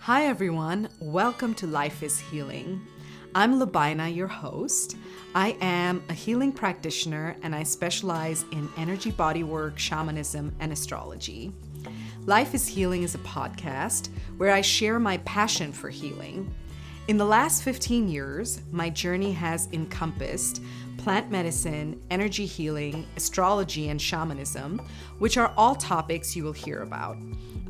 Hi, everyone. Welcome to Life is Healing. I'm Labaina, your host. I am a healing practitioner and I specialize in energy bodywork, shamanism, and astrology. Life is Healing is a podcast where I share my passion for healing. In the last 15 years, my journey has encompassed plant medicine, energy healing, astrology, and shamanism, which are all topics you will hear about.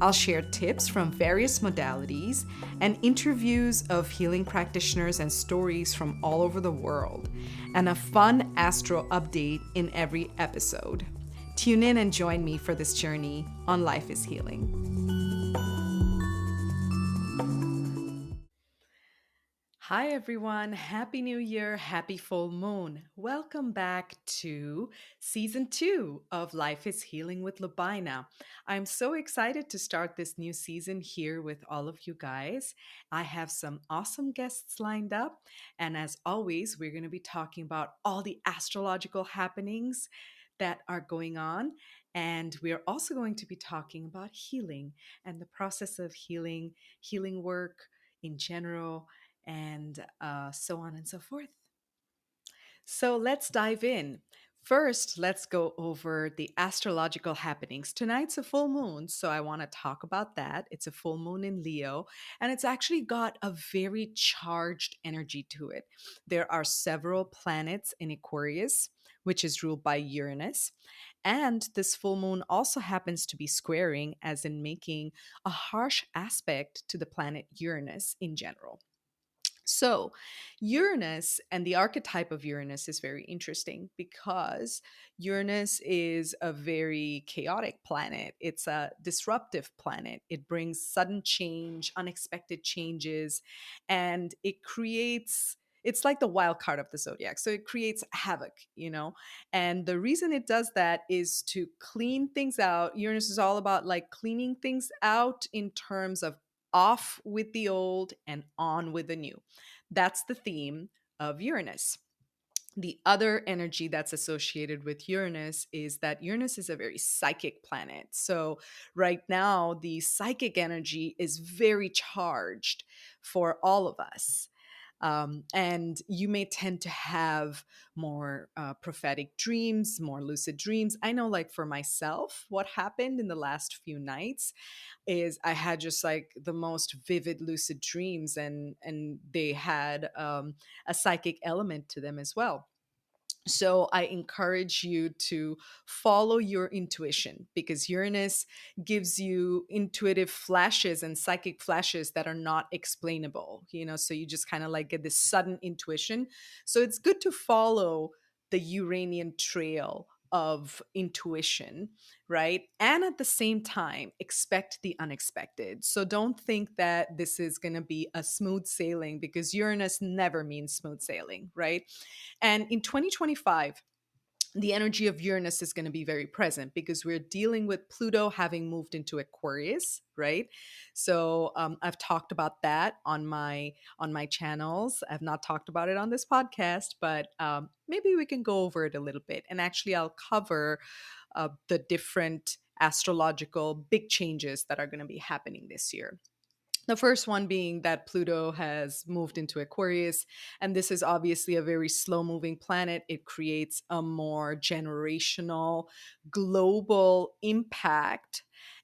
I'll share tips from various modalities and interviews of healing practitioners and stories from all over the world, and a fun astro update in every episode. Tune in and join me for this journey on Life is Healing. Hi, everyone. Happy New Year. Happy full moon. Welcome back to season 2 of Life is Healing with Labaina. I'm so excited to start this new season here with all of you guys. I have some awesome guests lined up. And as always, we're going to be talking about all the astrological happenings that are going on. And we're also going to be talking about healing and the process of healing work in general and so on and so forth. So let's dive in. First, let's go over the astrological happenings. Tonight's a full moon, so I want to talk about that. It's a full moon in Leo, and it's actually got a very charged energy to it. There are several planets in Aquarius, which is ruled by Uranus. And this full moon also happens to be squaring, as in making a harsh aspect to the planet Uranus in general. So, Uranus and the archetype of Uranus is very interesting because Uranus is a very chaotic planet. It's a disruptive planet. It brings sudden change, unexpected changes, and it creates. It's like the wild card of the zodiac. So it creates havoc. And the reason it does that is to clean things out. Uranus is all about like cleaning things out in terms of off with the old and on with the new. That's the theme of Uranus. The other energy that's associated with Uranus is that Uranus is a very psychic planet. So, right now, the psychic energy is very charged for all of us. And you may tend to have more prophetic dreams, more lucid dreams. I know, like for myself, what happened in the last few nights is I had just like the most vivid lucid dreams, and they had a psychic element to them as well. So I encourage you to follow your intuition because Uranus gives you intuitive flashes and psychic flashes that are not explainable. So you just kind of like get this sudden intuition. So it's good to follow the Uranian trail of intuition, right? And at the same time, expect the unexpected. So don't think that this is going to be a smooth sailing because Uranus never means smooth sailing, right? And in 2025, the energy of Uranus is going to be very present because we're dealing with Pluto having moved into Aquarius, right? So I've talked about that on my channels. I've not talked about it on this podcast, but maybe we can go over it a little bit. And actually, I'll cover the different astrological big changes that are going to be happening this year. The first one being that Pluto has moved into Aquarius, and this is obviously a very slow moving planet. It creates a more generational, global impact.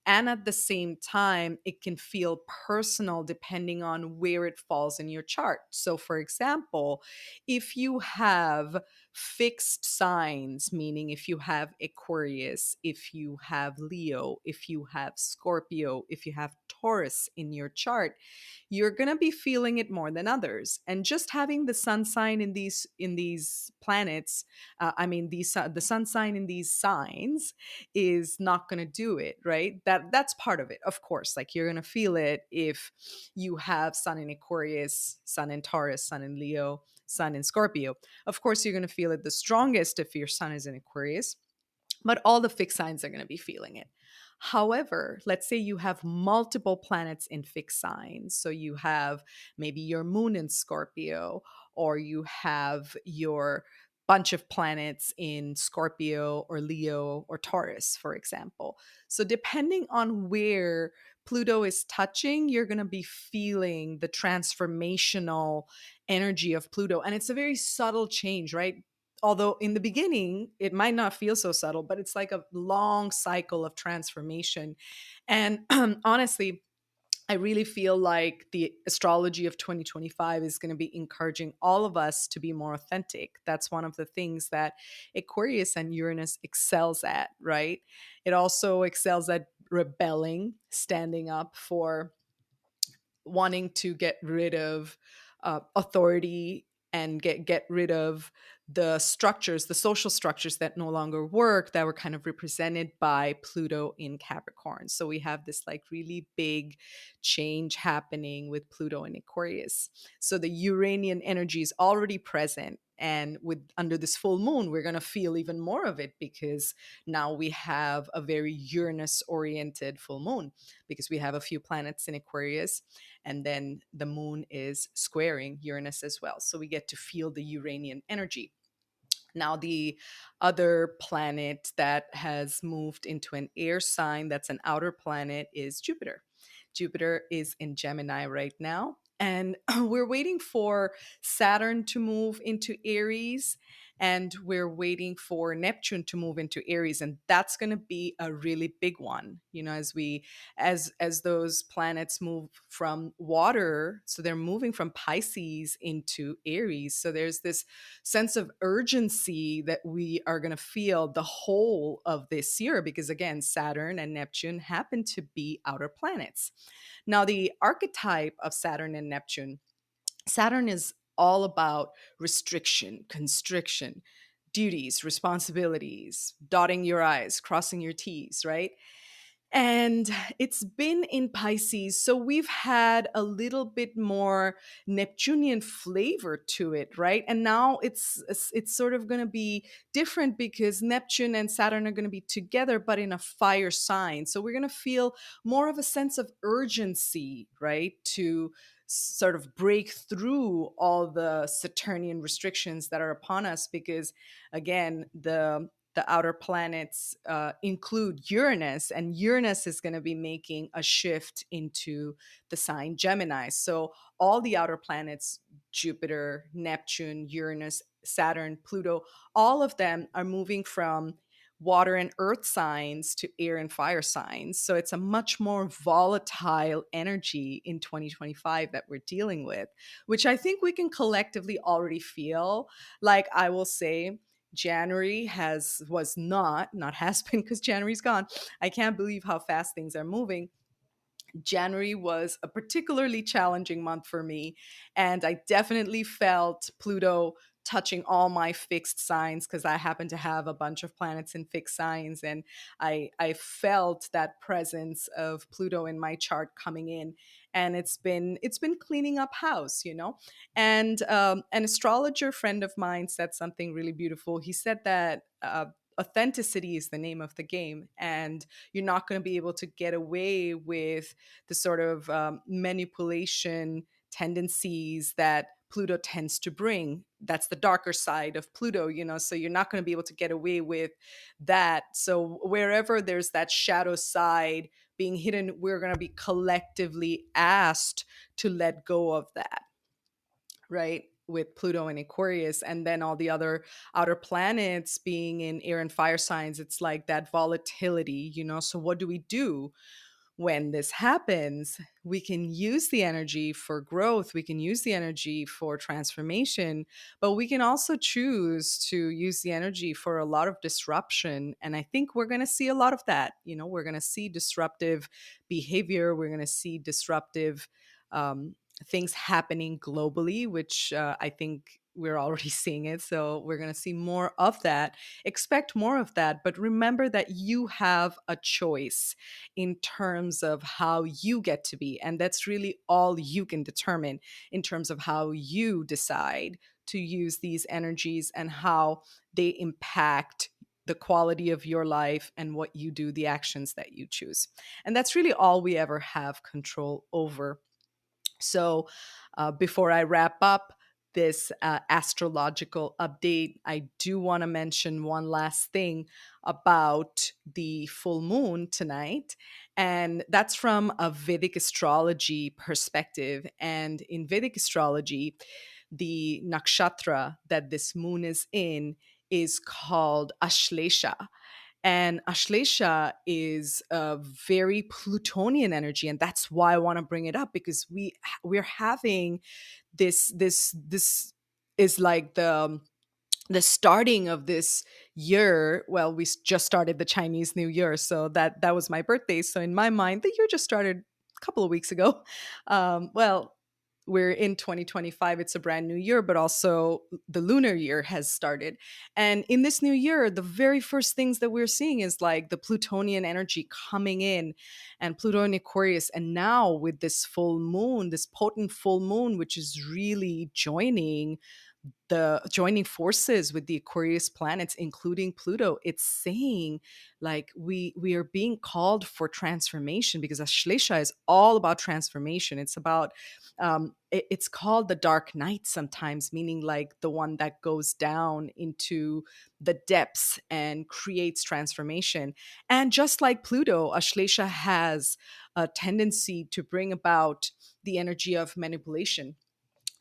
And at the same time, it can feel personal depending on where it falls in your chart. So, for example, if you have fixed signs, meaning if you have Aquarius, if you have Leo, if you have Scorpio, if you have Taurus in your chart, you're going to be feeling it more than others. And just having the sun sign in these planets, the sun sign in these signs is not going to do it, right? That's part of it, of course. Like you're going to feel it if you have sun in Aquarius, sun in Taurus, sun in Leo, sun in Scorpio. Of course, you're going to feel it the strongest if your sun is in Aquarius, but all the fixed signs are going to be feeling it. However, let's say you have multiple planets in fixed signs. So you have maybe your moon in Scorpio, or you have your bunch of planets in Scorpio or Leo or Taurus, for example. So, depending on where Pluto is touching, you're going to be feeling the transformational energy of Pluto. And it's a very subtle change, right? Although in the beginning, it might not feel so subtle, but it's like a long cycle of transformation. And honestly, I really feel like the astrology of 2025 is going to be encouraging all of us to be more authentic. That's one of the things that Aquarius and Uranus excels at, right? It also excels at rebelling, standing up for wanting to get rid of authority and get rid of the structures, the social structures that no longer work, that were kind of represented by Pluto in Capricorn. So we have this like really big change happening with Pluto in Aquarius. So the Uranian energy is already present. And with under this full moon, we're going to feel even more of it because now we have a very Uranus oriented full moon because we have a few planets in Aquarius, and then the moon is squaring Uranus as well. So we get to feel the Uranian energy. Now, the other planet that has moved into an air sign that's an outer planet is Jupiter. Jupiter is in Gemini right now. And we're waiting for Saturn to move into Aries, and we're waiting for Neptune to move into Aries, and that's going to be a really big one. You know, as those planets move from water, so they're moving from Pisces into Aries. So there's this sense of urgency that we are going to feel the whole of this year because, again, Saturn and Neptune happen to be outer planets. Now, the archetype of Saturn and Neptune, Saturn is all about restriction, constriction, duties, responsibilities, dotting your I's, crossing your T's, right? And it's been in Pisces. So we've had a little bit more Neptunian flavor to it, right? And now it's sort of going to be different because Neptune and Saturn are going to be together, but in a fire sign. So we're going to feel more of a sense of urgency, right? To sort of break through all the Saturnian restrictions that are upon us because, again, the outer planets include Uranus, and Uranus is going to be making a shift into the sign Gemini. So all the outer planets, Jupiter, Neptune, Uranus, Saturn, Pluto, all of them are moving from water and earth signs to air and fire signs. So it's a much more volatile energy in 2025 that we're dealing with, which I think we can collectively already feel. Like I will say, January was not has been because January's gone. I can't believe how fast things are moving. January was a particularly challenging month for me. And I definitely felt Pluto touching all my fixed signs because I happen to have a bunch of planets in fixed signs. And I felt that presence of Pluto in my chart coming in. And it's been cleaning up house, you know. And an astrologer friend of mine said something really beautiful. He said that authenticity is the name of the game, and you're not going to be able to get away with the sort of manipulation tendencies that Pluto tends to bring. That's the darker side of Pluto, you know, so you're not going to be able to get away with that. So wherever there's that shadow side being hidden, we're going to be collectively asked to let go of that, right? With Pluto and Aquarius, and then all the other outer planets being in air and fire signs, it's like that volatility, you know. So, what do we do? When this happens, we can use the energy for growth, we can use the energy for transformation, but we can also choose to use the energy for a lot of disruption. And I think we're going to see a lot of that. You know, we're going to see disruptive behavior, we're going to see disruptive things happening globally, which I think we're already seeing it. So we're going to see more of that. Expect more of that. But remember that you have a choice in terms of how you get to be. And that's really all you can determine in terms of how you decide to use these energies and how they impact the quality of your life and what you do, the actions that you choose. And that's really all we ever have control over. So, before I wrap up, this astrological update, I do want to mention one last thing about the full moon tonight. And that's from a Vedic astrology perspective. And in Vedic astrology, the nakshatra that this moon is in is called Ashlesha. And Ashlesha is a very Plutonian energy, and that's why I want to bring it up, because we're having this is like the starting of this year. Well, we just started the Chinese New Year, so that was my birthday. So in my mind, the year just started a couple of weeks ago. Well, we're in 2025. It's a brand new year, but also the lunar year has started. And in this new year, the very first things that we're seeing is like the Plutonian energy coming in, and Pluto in Aquarius. And now with this full moon, this potent full moon, which is really joining forces with the Aquarius planets, including Pluto, it's saying like we are being called for transformation, because Ashlesha is all about transformation. It's about it's called the dark night sometimes, meaning like the one that goes down into the depths and creates transformation. And just like Pluto, Ashlesha has a tendency to bring about the energy of manipulation.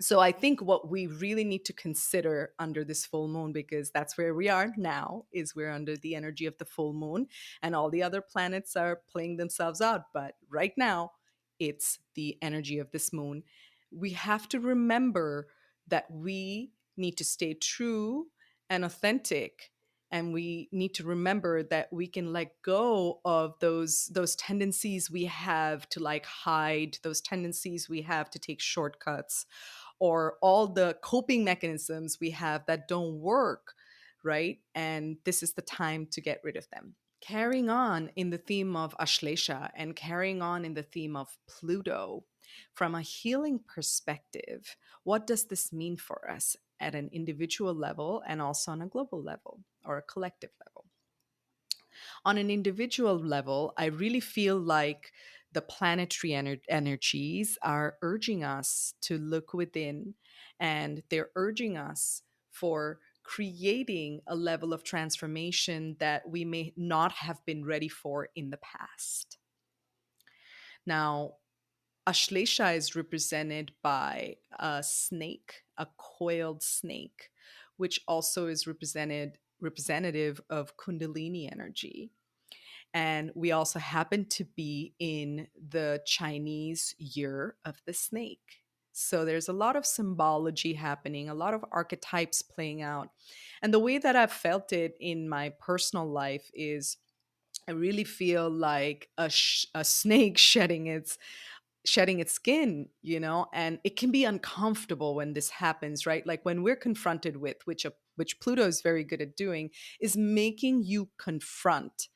So I think what we really need to consider under this full moon, because that's where we are now, is we're under the energy of the full moon, and all the other planets are playing themselves out. But right now, it's the energy of this moon. We have to remember that we need to stay true and authentic, and we need to remember that we can let go of those tendencies we have to like hide, those tendencies we have to take shortcuts, or all the coping mechanisms we have that don't work, right? And this is the time to get rid of them. Carrying on in the theme of Ashlesha and carrying on in the theme of Pluto, from a healing perspective, what does this mean for us at an individual level and also on a global level or a collective level? On an individual level, I really feel like the planetary energies are urging us to look within, and they're urging us for creating a level of transformation that we may not have been ready for in the past. Now, Ashlesha is represented by a snake, a coiled snake, which also is representative of Kundalini energy. And we also happen to be in the Chinese year of the snake. So there's a lot of symbology happening, a lot of archetypes playing out. And the way that I've felt it in my personal life is I really feel like a snake shedding its skin, and it can be uncomfortable when this happens, right? Like when we're confronted with, which Pluto is very good at doing, is making you confront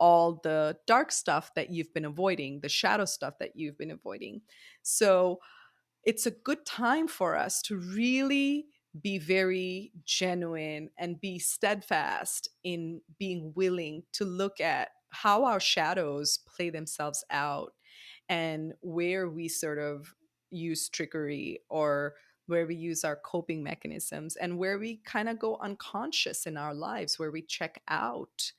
all the dark stuff that you've been avoiding, the shadow stuff that you've been avoiding. So it's a good time for us to really be very genuine and be steadfast in being willing to look at how our shadows play themselves out, and where we sort of use trickery, or where we use our coping mechanisms, and where we kind of go unconscious in our lives, where we check out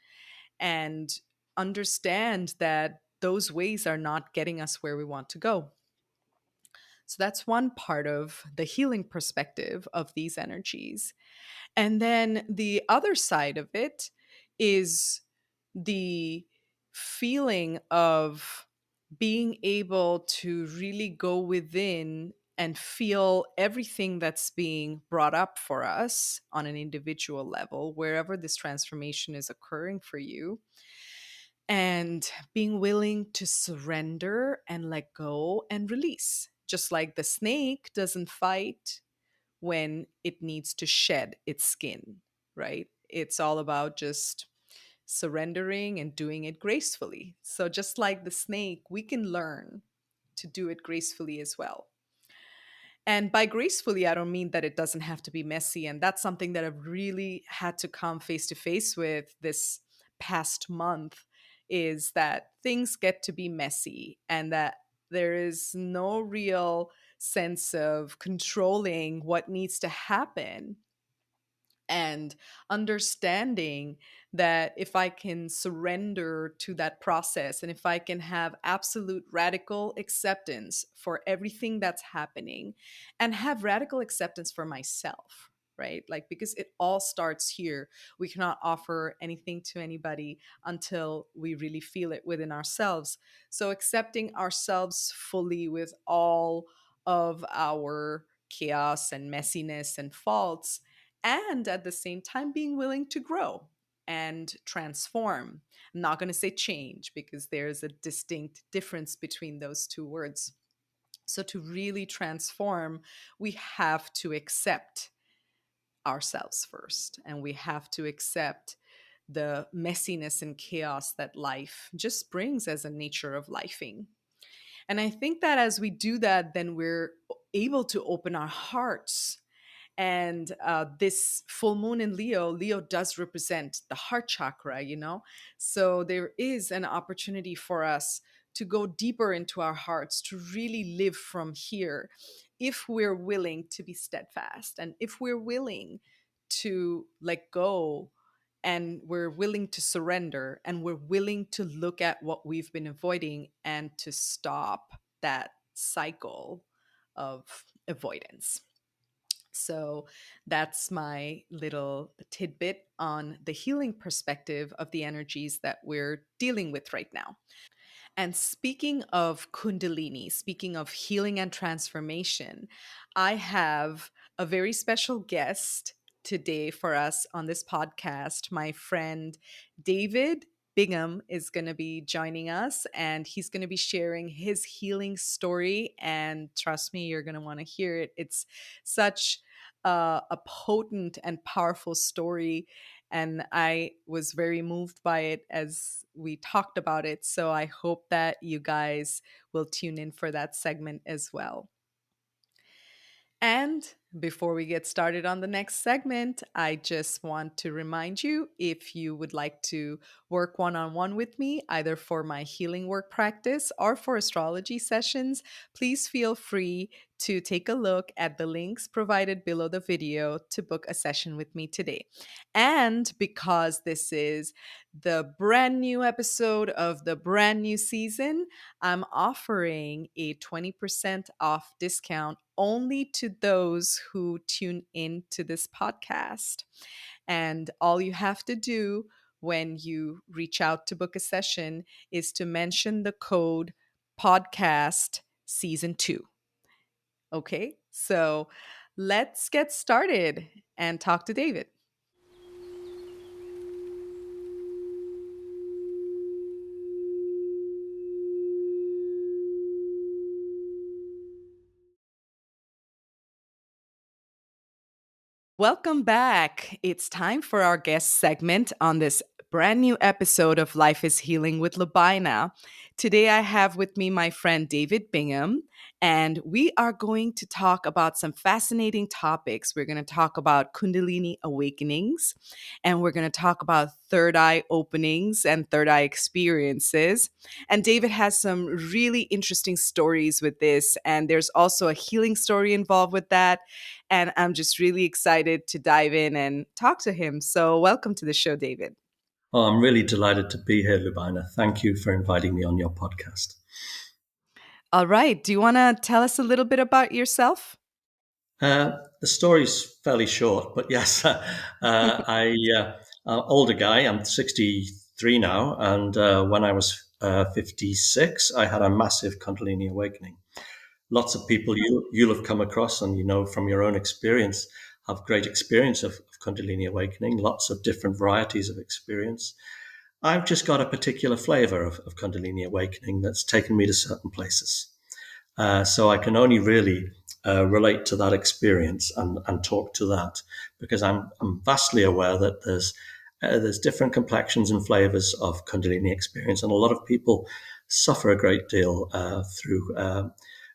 and understand that those ways are not getting us where we want to go. So that's one part of the healing perspective of these energies. And then the other side of it is the feeling of being able to really go within and feel everything that's being brought up for us on an individual level, wherever this transformation is occurring for you, and being willing to surrender and let go and release. Just like the snake doesn't fight when it needs to shed its skin, right? It's all about just surrendering and doing it gracefully. So, just like the snake, we can learn to do it gracefully as well. And by gracefully, I don't mean that it doesn't have to be messy. And that's something that I've really had to come face to face with this past month, is that things get to be messy, and that there is no real sense of controlling what needs to happen, and understanding that if I can surrender to that process and if I can have absolute radical acceptance for everything that's happening and have radical acceptance for myself, right? Like, because it all starts here. We cannot offer anything to anybody until we really feel it within ourselves. So, accepting ourselves fully with all of our chaos and messiness and faults, and at the same time being willing to grow and transform. I'm not going to say change because there's a distinct difference between those two words. So, to really transform, we have to accept ourselves first, and we have to accept the messiness and chaos that life just brings as a nature of lifing. And I think that as we do that, then we're able to open our hearts. And this full moon in Leo does represent the heart chakra, you know? So there is an opportunity for us to go deeper into our hearts, to really live from here, if we're willing to be steadfast and if we're willing to let go and we're willing to surrender and we're willing to look at what we've been avoiding and to stop that cycle of avoidance. So that's my little tidbit on the healing perspective of the energies that we're dealing with right now. And speaking of Kundalini, speaking of healing and transformation, I have a very special guest today for us on this podcast. My friend David Bingham is going to be joining us, and he's going to be sharing his healing story. And trust me, you're going to want to hear it. It's such a potent and powerful story, and I was very moved by it as we talked about it. So I hope that you guys will tune in for that segment as well. And before we get started on the next segment, I just want to remind you, if you would like to work one on one with me, either for my healing work practice or for astrology sessions, please feel free to take a look at the links provided below the video to book a session with me today. And because this is the brand new episode of the brand new season, I'm offering a 20% off discount only to those who tune in to this podcast. And all you have to do when you reach out to book a session is to mention the code podcast season 2. Okay, so let's get started and talk to David. Welcome back. It's time for our guest segment on this brand new episode of Life is Healing with Labina. Today, I have with me my friend David Bingham, and we are going to talk about some fascinating topics. We're going to talk about Kundalini awakenings, and we're going to talk about third eye openings and third eye experiences. And David has some really interesting stories with this, and there's also a healing story involved with that. And I'm just really excited to dive in and talk to him. So, welcome to the show, David. Oh, I'm really delighted to be here, Lubina. Thank you for inviting me on your podcast. All right. Do you want to tell us a little bit about yourself? The story's fairly short, but yes, I'm older guy. I'm 63 now, and when I was 56, I had a massive Kundalini awakening. Lots of people you'll have come across, and you know from your own experience, have great experience of Kundalini awakening. Lots of different varieties of experience. I've just got a particular flavor of Kundalini awakening that's taken me to certain places. So I can only really relate to that experience and talk to that because I'm vastly aware that there's different complexions and flavors of Kundalini experience, and a lot of people suffer a great deal through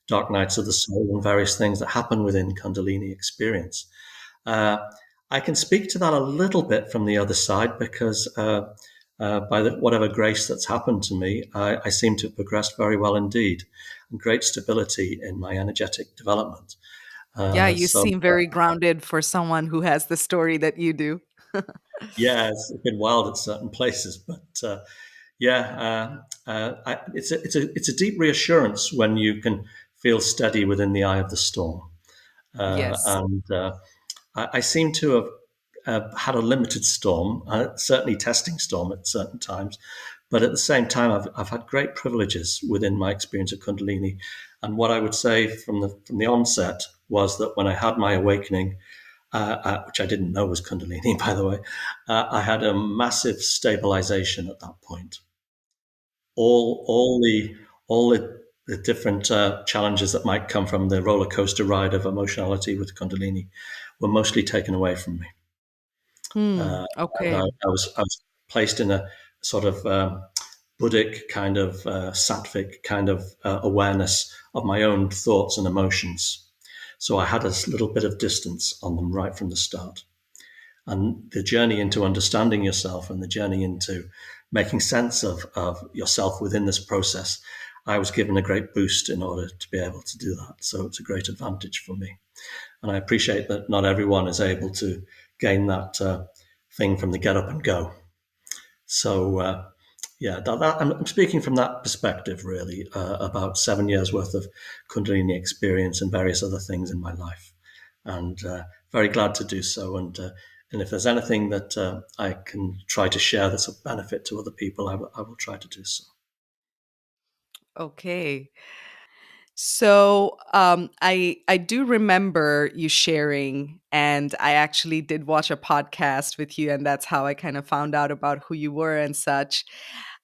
dark nights of the soul and various things that happen within Kundalini experience. Uh, I can speak to that a little bit from the other side because by whatever grace that's happened to me, I seem to have progressed very well indeed, and great stability in my energetic development. Yeah, you So seem very grounded for someone who has the story that you do. yeah, it's been wild at certain places, but yeah, it's a deep reassurance when you can feel steady within the eye of the storm, Yes. and I seem to have had a limited storm, certainly testing storm at certain times, but at the same time, I've had great privileges within my experience of Kundalini, and what I would say from the onset was that when I had my awakening, which I didn't know was Kundalini, by the way, I had a massive stabilization at that point. All the different challenges that might come from the roller coaster ride of emotionality with Kundalini were mostly taken away from me. Hmm. Uh, and Okay. I was placed in a sort of Buddhic kind of sattvic kind of awareness of my own thoughts and emotions. So I had a little bit of distance on them right from the start. And the journey into understanding yourself and the journey into making sense of yourself within this process, I was given a great boost in order to be able to do that. So it's a great advantage for me. And I appreciate that not everyone is able to gain that thing from the get up and go. So, yeah, I'm speaking from that perspective, really, about 7 years worth of Kundalini experience and various other things in my life. And very glad to do so. And if there's anything that I can try to share that's of benefit to other people, I will try to do so. Okay. So, I do remember you sharing, and I actually did watch a podcast with you, and that's how I kind of found out about who you were and such.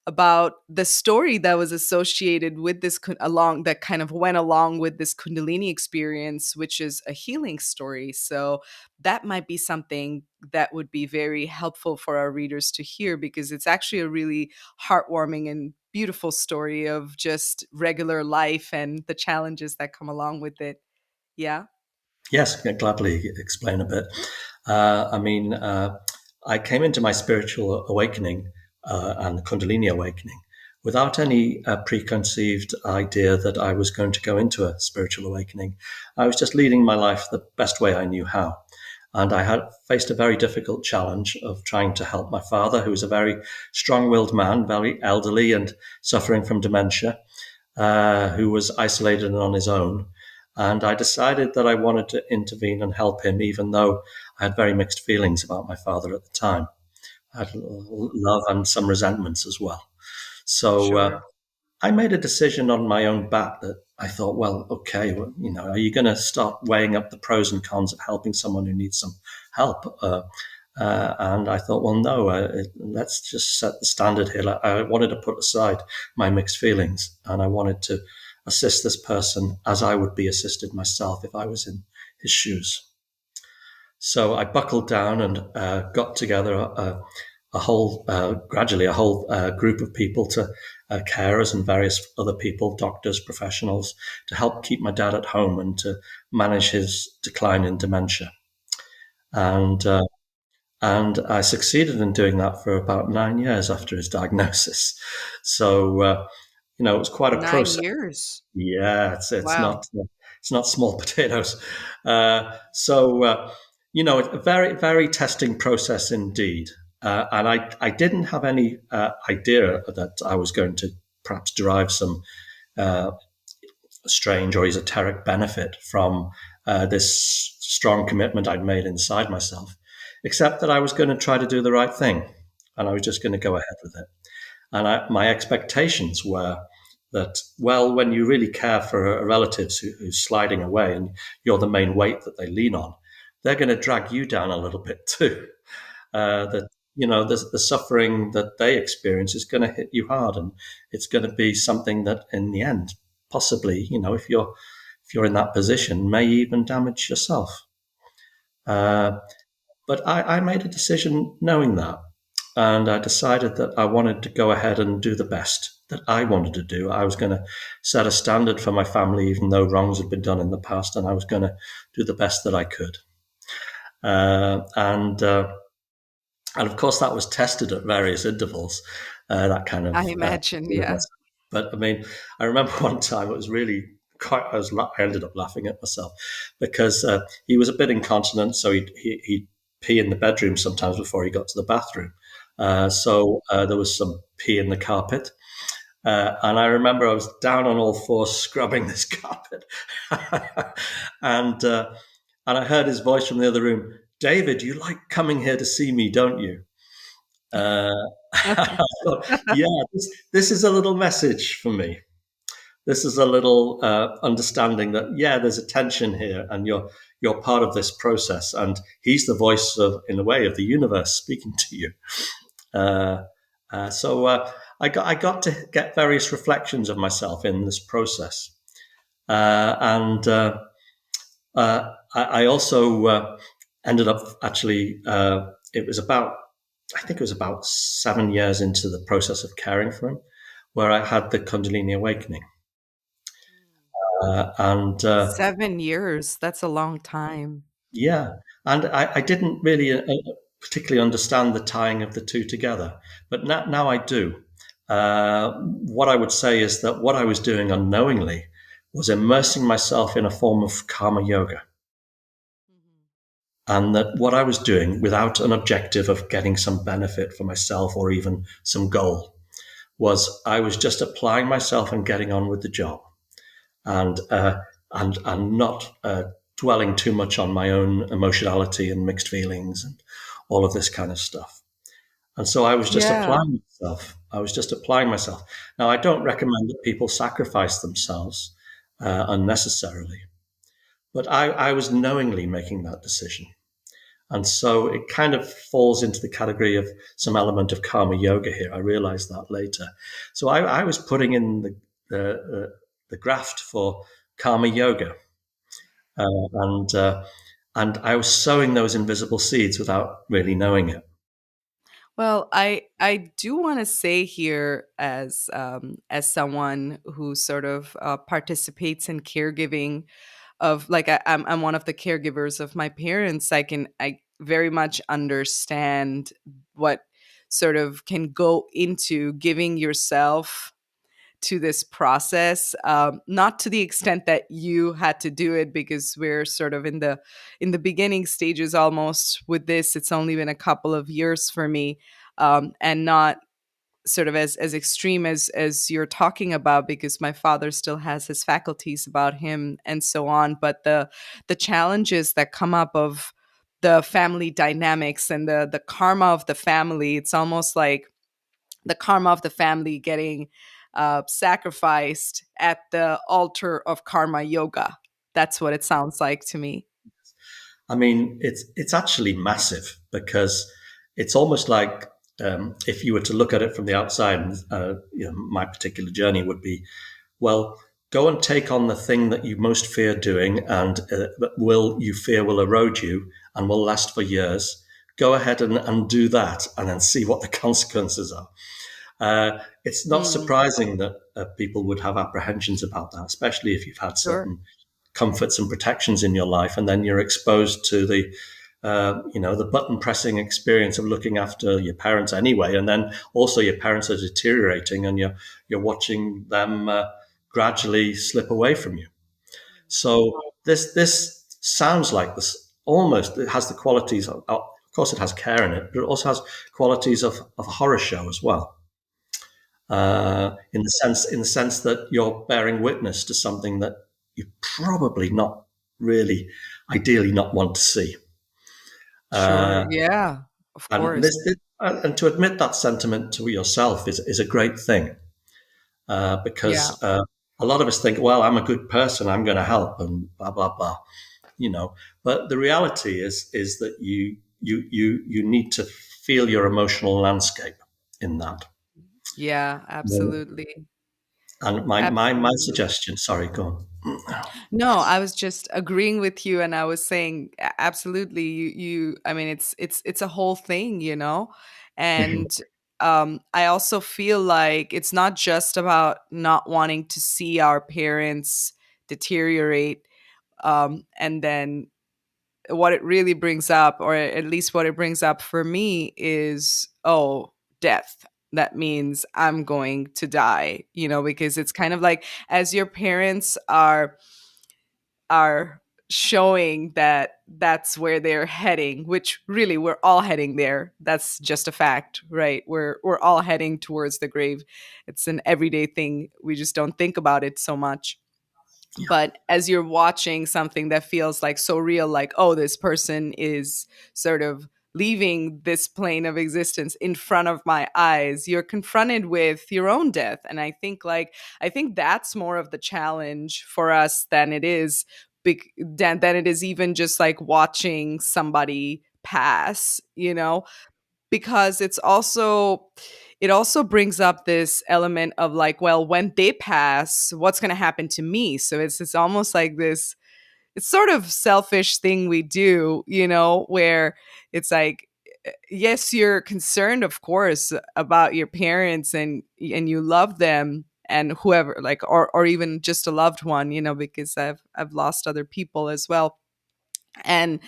About the story that was associated with this along that kind of went along with this Kundalini experience, which is a healing story. So that might be something that would be very helpful for our readers to hear, because it's actually a really heartwarming and beautiful story of just regular life and the challenges that come along with it. Yeah. Yes, I can gladly explain a bit. I mean, I came into my spiritual awakening and the Kundalini awakening without any preconceived idea that I was going to go into a spiritual awakening. I was just leading my life the best way I knew how. And I had faced a very difficult challenge of trying to help my father, who was a very strong willed man, very elderly and suffering from dementia, who was isolated and on his own. And I decided that I wanted to intervene and help him, even though I had very mixed feelings about my father at the time. I had love and some resentments as well. So Sure. I made a decision on my own bat that I thought, well, okay, well, are you going to start weighing up the pros and cons of helping someone who needs some help? And I thought, well, no, let's just set the standard here. Like, I wanted to put aside my mixed feelings and I wanted to assist this person as I would be assisted myself if I was in his shoes. So I buckled down and got together gradually a whole group of people to carers and various other people, doctors, professionals, to help keep my dad at home and to manage his decline in dementia. And and I succeeded in doing that for about 9 years after his diagnosis. So it was quite a Nine process. years. Yeah, Wow. it's not small potatoes. So it's a very very testing process indeed. And I didn't have any idea that I was going to perhaps derive some uh, strange or esoteric benefit from this strong commitment I'd made inside myself, except that I was going to try to do the right thing, and I was just going to go ahead with it. And my expectations were that, well, when you really care for a relative who's sliding away and you're the main weight that they lean on, they're going to drag you down a little bit too. That the suffering that they experience is going to hit you hard, and it's going to be something that, in the end, possibly, if you're in that position, may even damage yourself. Uh, but I made a decision knowing that. And I decided that I wanted to go ahead and do the best that I wanted to do. I was going to set a standard for my family, even though wrongs had been done in the past, and I was going to do the best that I could. And And of course, that was tested at various intervals, that kind I of imagine, yeah. weirdness. But I mean, I remember one time it was really quite, I ended up laughing at myself because he was a bit incontinent. So he'd pee in the bedroom sometimes before he got to the bathroom. So there was some pee in the carpet. And I remember I was down on all fours scrubbing this carpet. and, uh, and I heard his voice from the other room, David, you like coming here to see me, don't you? Uh, I thought, yeah, this is a little message for me. This is a little understanding that yeah, there's a tension here, and you're part of this process, and he's the voice of, in a way, of the universe speaking to you. Uh, so I got to get various reflections of myself in this process, and I also ended up actually. It was about I think it was about 7 years into the process of caring for him, where I had the Kundalini awakening. And 7 years, that's a long time. Yeah, and I didn't really particularly understand the tying of the two together, but now I do. What I would say is that what I was doing unknowingly was immersing myself in a form of karma yoga. And that what I was doing without an objective of getting some benefit for myself or even some goal was I was just applying myself and getting on with the job, and and not dwelling too much on my own emotionality and mixed feelings and all of this kind of stuff. And so I was just Yeah. applying myself. I was just applying myself. Now I don't recommend that people sacrifice themselves unnecessarily, but I was knowingly making that decision. And so it kind of falls into the category of some element of karma yoga here. I realized that later. So I was putting in the graft for karma yoga, and and I was sowing those invisible seeds without really knowing it. Well, I do want to say here, as someone who sort of participates in caregiving of, like, I'm one of the caregivers of my parents. I very much understand what sort of can go into giving yourself to this process, not to the extent that you had to do it, because we're sort of in the beginning stages almost with this. It's only been a couple of years for me, and not sort of as extreme as you're talking about, because my father still has his faculties about him and so on. But the challenges that come up of the family dynamics and the karma of the family, it's almost like the karma of the family getting sacrificed at the altar of karma yoga. That's what it sounds like to me. I mean, it's actually massive because it's almost like if you were to look at it from the outside, and my particular journey would be, well, go and take on the thing that you most fear doing, and will you fear will erode you and will last for years. Go ahead and do that, and then see what the consequences are. It's not Mm, surprising that people would have apprehensions about that, especially if you've had sure. certain comforts and protections in your life, and then you're exposed to the button pressing experience of looking after your parents anyway, and then also your parents are deteriorating, and you're watching them gradually slip away from you. So this sounds like this almost. It has the qualities. Of course, it has care in it, but it also has qualities of a horror show as well. In the sense that you're bearing witness to something that you probably not really, ideally, not want to see. Sure. Uh, Yeah. Of and course. and to admit that sentiment to yourself is a great thing, Yeah. because a lot of us think, well, I'm a good person, I'm going to help, and blah blah blah, you know. But the reality is that you need to feel your emotional landscape in that. Yeah. Absolutely. And my Absolutely. suggestion, sorry, go on. No, I was just agreeing with you, and I was saying absolutely. I mean, it's a whole thing, you know, and I also feel like it's not just about not wanting to see our parents deteriorate, and then what it really brings up, or at least what it brings up for me, is, oh, death. That means I'm going to die, because it's kind of like, as your parents are showing that that's where they're heading, which really we're all heading there. That's just a fact, right? We're all heading towards the grave. It's an everyday thing. We just don't think about it so much. But as you're watching something that feels like so real, like, oh, this person is sort of leaving this plane of existence in front of my eyes, you're confronted with your own death. And I think that's more of the challenge for us than it is than it is even just like watching somebody pass, because it also brings up this element of like, well, when they pass, what's going to happen to me? So it's almost like this, it's sort of selfish thing we do, where it's like, yes, you're concerned, of course, about your parents, and you love them, and whoever, like, or even just a loved one, because I've lost other people as well. And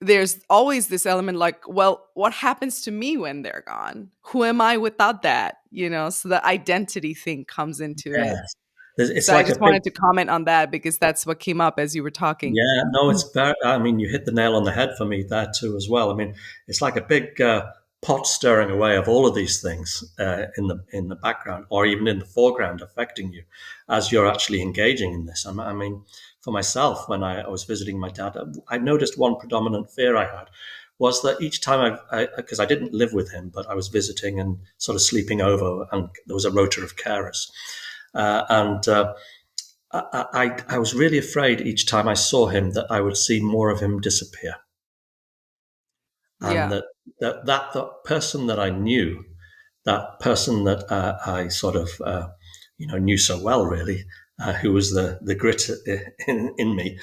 there's always this element like, well, what happens to me when they're gone? Who am I without that? So the identity thing comes into it. Yes. It's So I like a just big, wanted to comment on that because that's what came up as you were talking. yeah, no, Mm. it's very, I mean, you hit the nail on the head for me there too, as well. I mean, it's like a big pot stirring away of all of these things in the background or even in the foreground affecting you as you're actually engaging in this. I mean, for myself, when I was visiting my dad, I noticed one predominant fear I had was that each time because I didn't live with him, but I was visiting and sort of sleeping over, and there was a rota of carers. And I was really afraid each time I saw him that I would see more of him disappear, and Yeah. that person that I knew, that person that I sort of knew so well, really, who was the grit in me,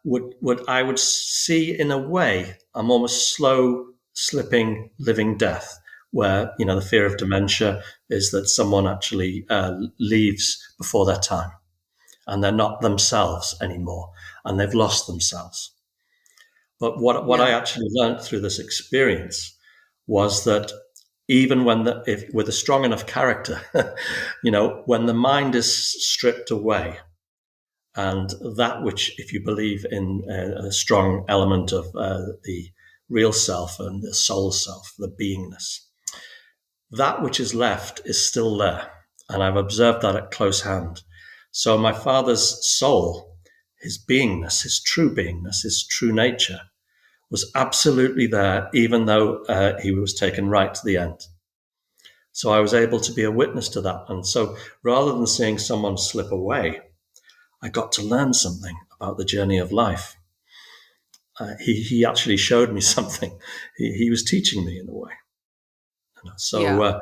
would I would see in a way a almost slow slipping living death, where the fear of dementia is that someone actually leaves before their time and they're not themselves anymore and they've lost themselves. But what Yeah. I actually learned through this experience was that even when if with a strong enough character, when the mind is stripped away, and that which, if you believe in a strong element of the real self and the soul self, the beingness, that which is left is still there. And I've observed that at close hand. So my father's soul, his beingness, his true beingness, his true nature was absolutely there, even though he was taken right to the end. So I was able to be a witness to that. And so rather than seeing someone slip away, I got to learn something about the journey of life. He actually showed me something. He was teaching me in a way. So, Yeah.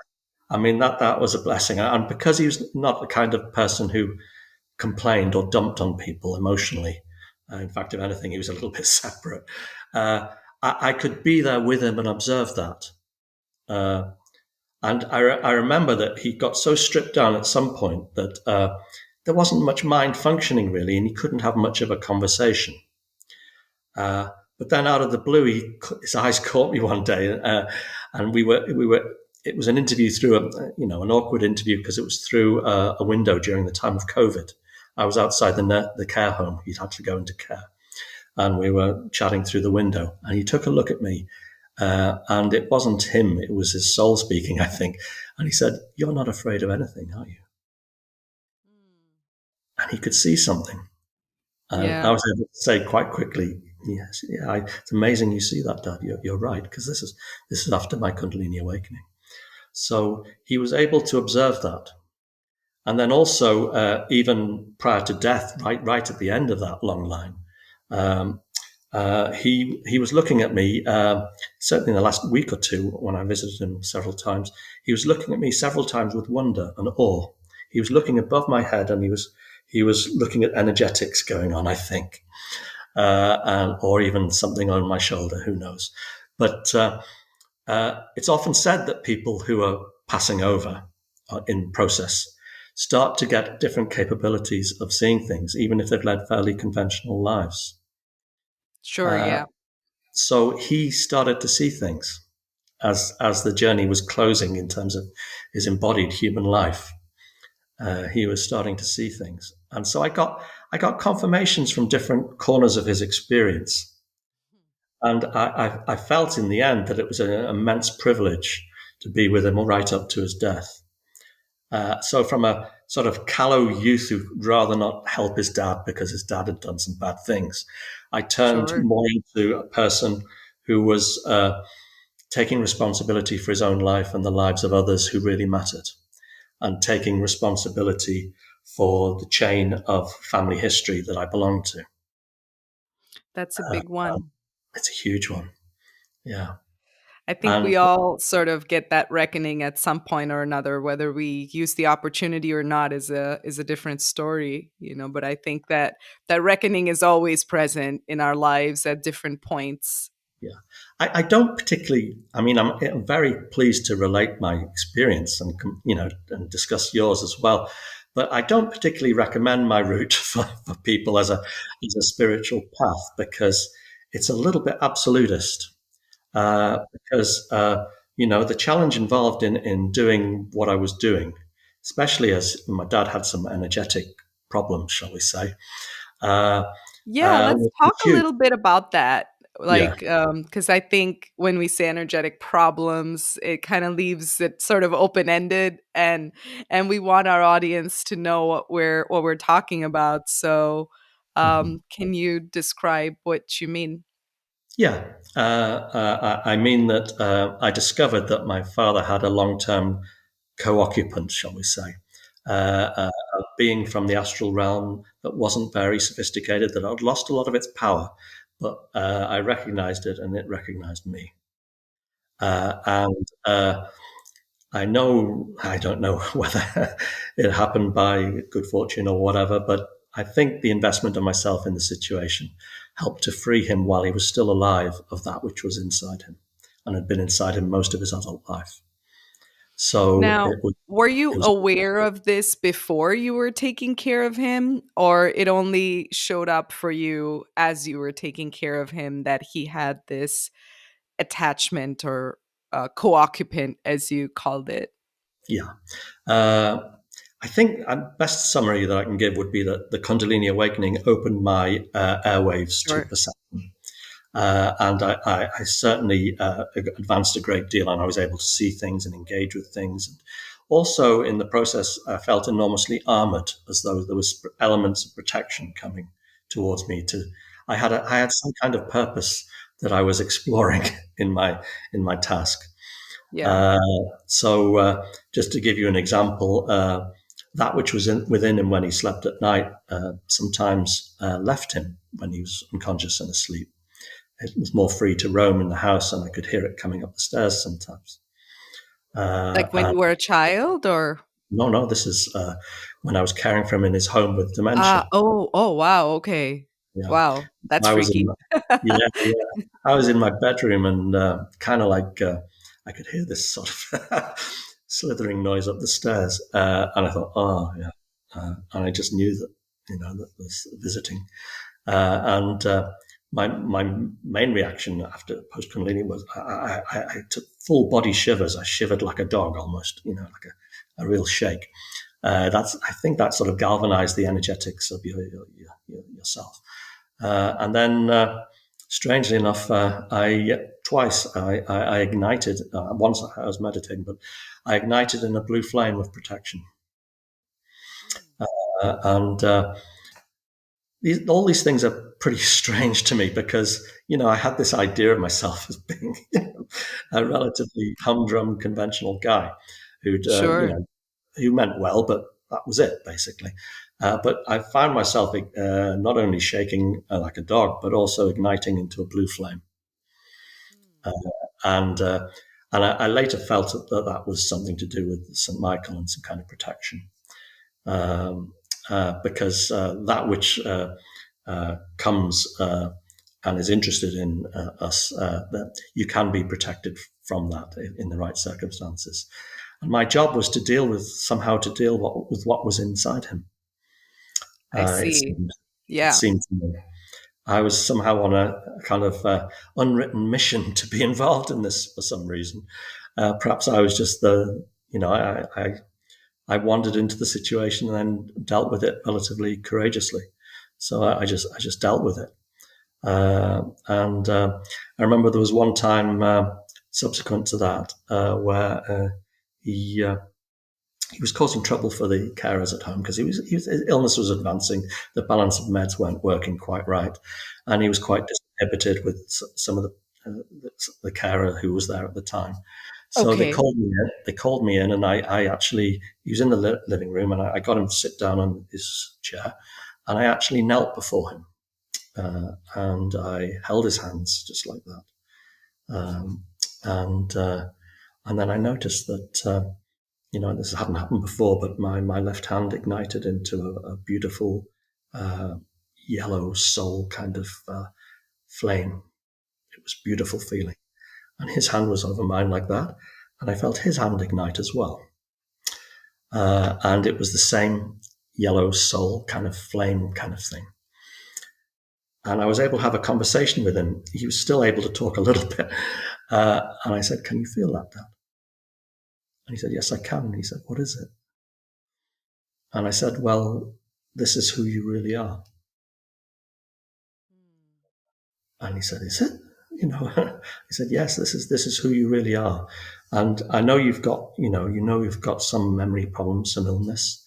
I mean, that was a blessing. And because he was not the kind of person who complained or dumped on people emotionally, in fact, if anything, he was a little bit separate. I could be there with him and observe that. Uh, and I remember that he got so stripped down at some point that there wasn't much mind functioning really, and he couldn't have much of a conversation. But then out of the blue, his eyes caught me one day, and we were. It was an interview through an awkward interview because it was through a window during the time of COVID. I was outside the care home. He'd had to go into care, and we were chatting through the window. And he took a look at me, and it wasn't him; it was his soul speaking, I think. And he said, "You're not afraid of anything, are you?" And he could see something. And I Yeah. was able to say quite quickly, yes, yeah, it's amazing you see that, Dad. You're right, because this is after my Kundalini awakening. So he was able to observe that. And then also, even prior to death, right at the end of that long line, um, he was looking at me, certainly in the last week or two when I visited him several times. He was looking at me several times with wonder and awe. He was looking above my head, and he was looking at energetics going on, I think, or even something on my shoulder. Who knows? But it's often said that people who are passing over in process start to get different capabilities of seeing things, even if they've led fairly conventional lives. Sure, yeah. So he started to see things as the journey was closing in terms of his embodied human life. He was starting to see things, and so I got confirmations from different corners of his experience, and I felt in the end that it was an immense privilege to be with him right up to his death. So from a sort of callow youth who'd rather not help his dad because his dad had done some bad things, I turned Sure. more into a person who was taking responsibility for his own life and the lives of others who really mattered, and taking responsibility for the chain of family history that I belonged to. That's a Uh, big one. it's a huge one. Yeah. I think And we all sort of get that reckoning at some point or another. Whether we use the opportunity or not is a different story, but I think that that reckoning is always present in our lives at different points. yeah, I don't particularly. I mean, I'm very pleased to relate my experience and and discuss yours as well. But I don't particularly recommend my route for people as a spiritual path because it's a little bit absolutist. Because the challenge involved in doing what I was doing, especially as my dad had some energetic problems, shall we say, uh, Yeah, let's was talk a huge. little bit about that. Yeah. Like, because I think when we say energetic problems, it kind of leaves it sort of open ended, and we want our audience to know what we're talking about. So, Mhm. can you describe what you mean? Yeah, I mean that I discovered that my father had a long-term co-occupant, shall we say, a being from the astral realm that wasn't very sophisticated, that had lost a lot of its power, but I recognized it and it recognized me. And I don't know whether it happened by good fortune or whatever, but I think the investment of myself in the situation helped to free him while he was still alive of that which was inside him and had been inside him most of his adult life. So Now, were it you was, aware of this before you were taking care of him, or it only showed up for you as you were taking care of him that he had this attachment or co-occupant, as you called it? yeah. Uh, I think best summary that I can give would be that the Kundalini awakening opened my airwaves to Sure. perception. And I certainly advanced a great deal, and I was able to see things and engage with things. And also, in the process, I felt enormously armored, as though there was elements of protection coming towards me. I had some kind of purpose that I was exploring in my task. Yeah. Uh, so, just to give you an example, that which was within him when he slept at night sometimes left him when he was unconscious and asleep. It was more free to roam in the house, and I could hear it coming up the stairs sometimes. Like when And you were a child, or no, no, this is when I was caring for him in his home with dementia. oh, wow, okay. Yeah, Right. That's I was in, freaky. yeah, yeah, I was in my bedroom, and kind of like I could hear this sort of slithering noise up the stairs, and I thought, oh yeah, and I just knew that that was visiting. And my main reaction after post Kundalini was I took full body shivers. I shivered like a dog almost, like a real shake. I think that sort of galvanized the energetics of yourself. And then, strangely enough, I ignited. Once I was meditating, but I ignited in a blue flame of protection. And all these things are pretty strange to me because I had this idea of myself as being a relatively humdrum, conventional guy who'd Sure. who meant well, but that was it basically. But I found myself not only shaking like a dog, but also igniting into a blue flame, uh, and uh, and I later felt that was something to do with St. Michael and some kind of protection, because that which comes and is interested in us, that you can be protected from that in the right circumstances. And my job was to with what was inside him. I It see. seemed, it Yeah. seemed to me. I was somehow on a kind of unwritten mission to be involved in this for some reason. Perhaps I was just I wandered into the situation and then dealt with it relatively courageously. So I just dealt with it. And I remember there was one time subsequent to that where he uh, he was causing trouble for the carers at home because his illness was advancing. The balance of meds weren't working quite right, and he was quite disinhibited with some of the carer who was there at the time. So they Okay. called me in. They called me in, and I actually he was in the living room, and I got him to sit down on his chair, and I actually knelt before him, and I held his hands just like that, um, and uh, and then I noticed that. This hadn't happened before, but my left hand ignited into a beautiful uh, yellow soul kind of flame. It was a beautiful feeling. And his hand was over mine like that. And I felt his hand ignite as well. And it was the same yellow soul kind of flame kind of thing. And I was able to have a conversation with him. He was still able to talk a little bit. And I said, "Can you feel that, Dad?" And he said, "Yes, I can." And he said, "What is it?" And I said, "Well, this is who you really are." And he said, "Is it?" He said, "Yes, this is who you really are." And I know you've got some memory problems, some illness.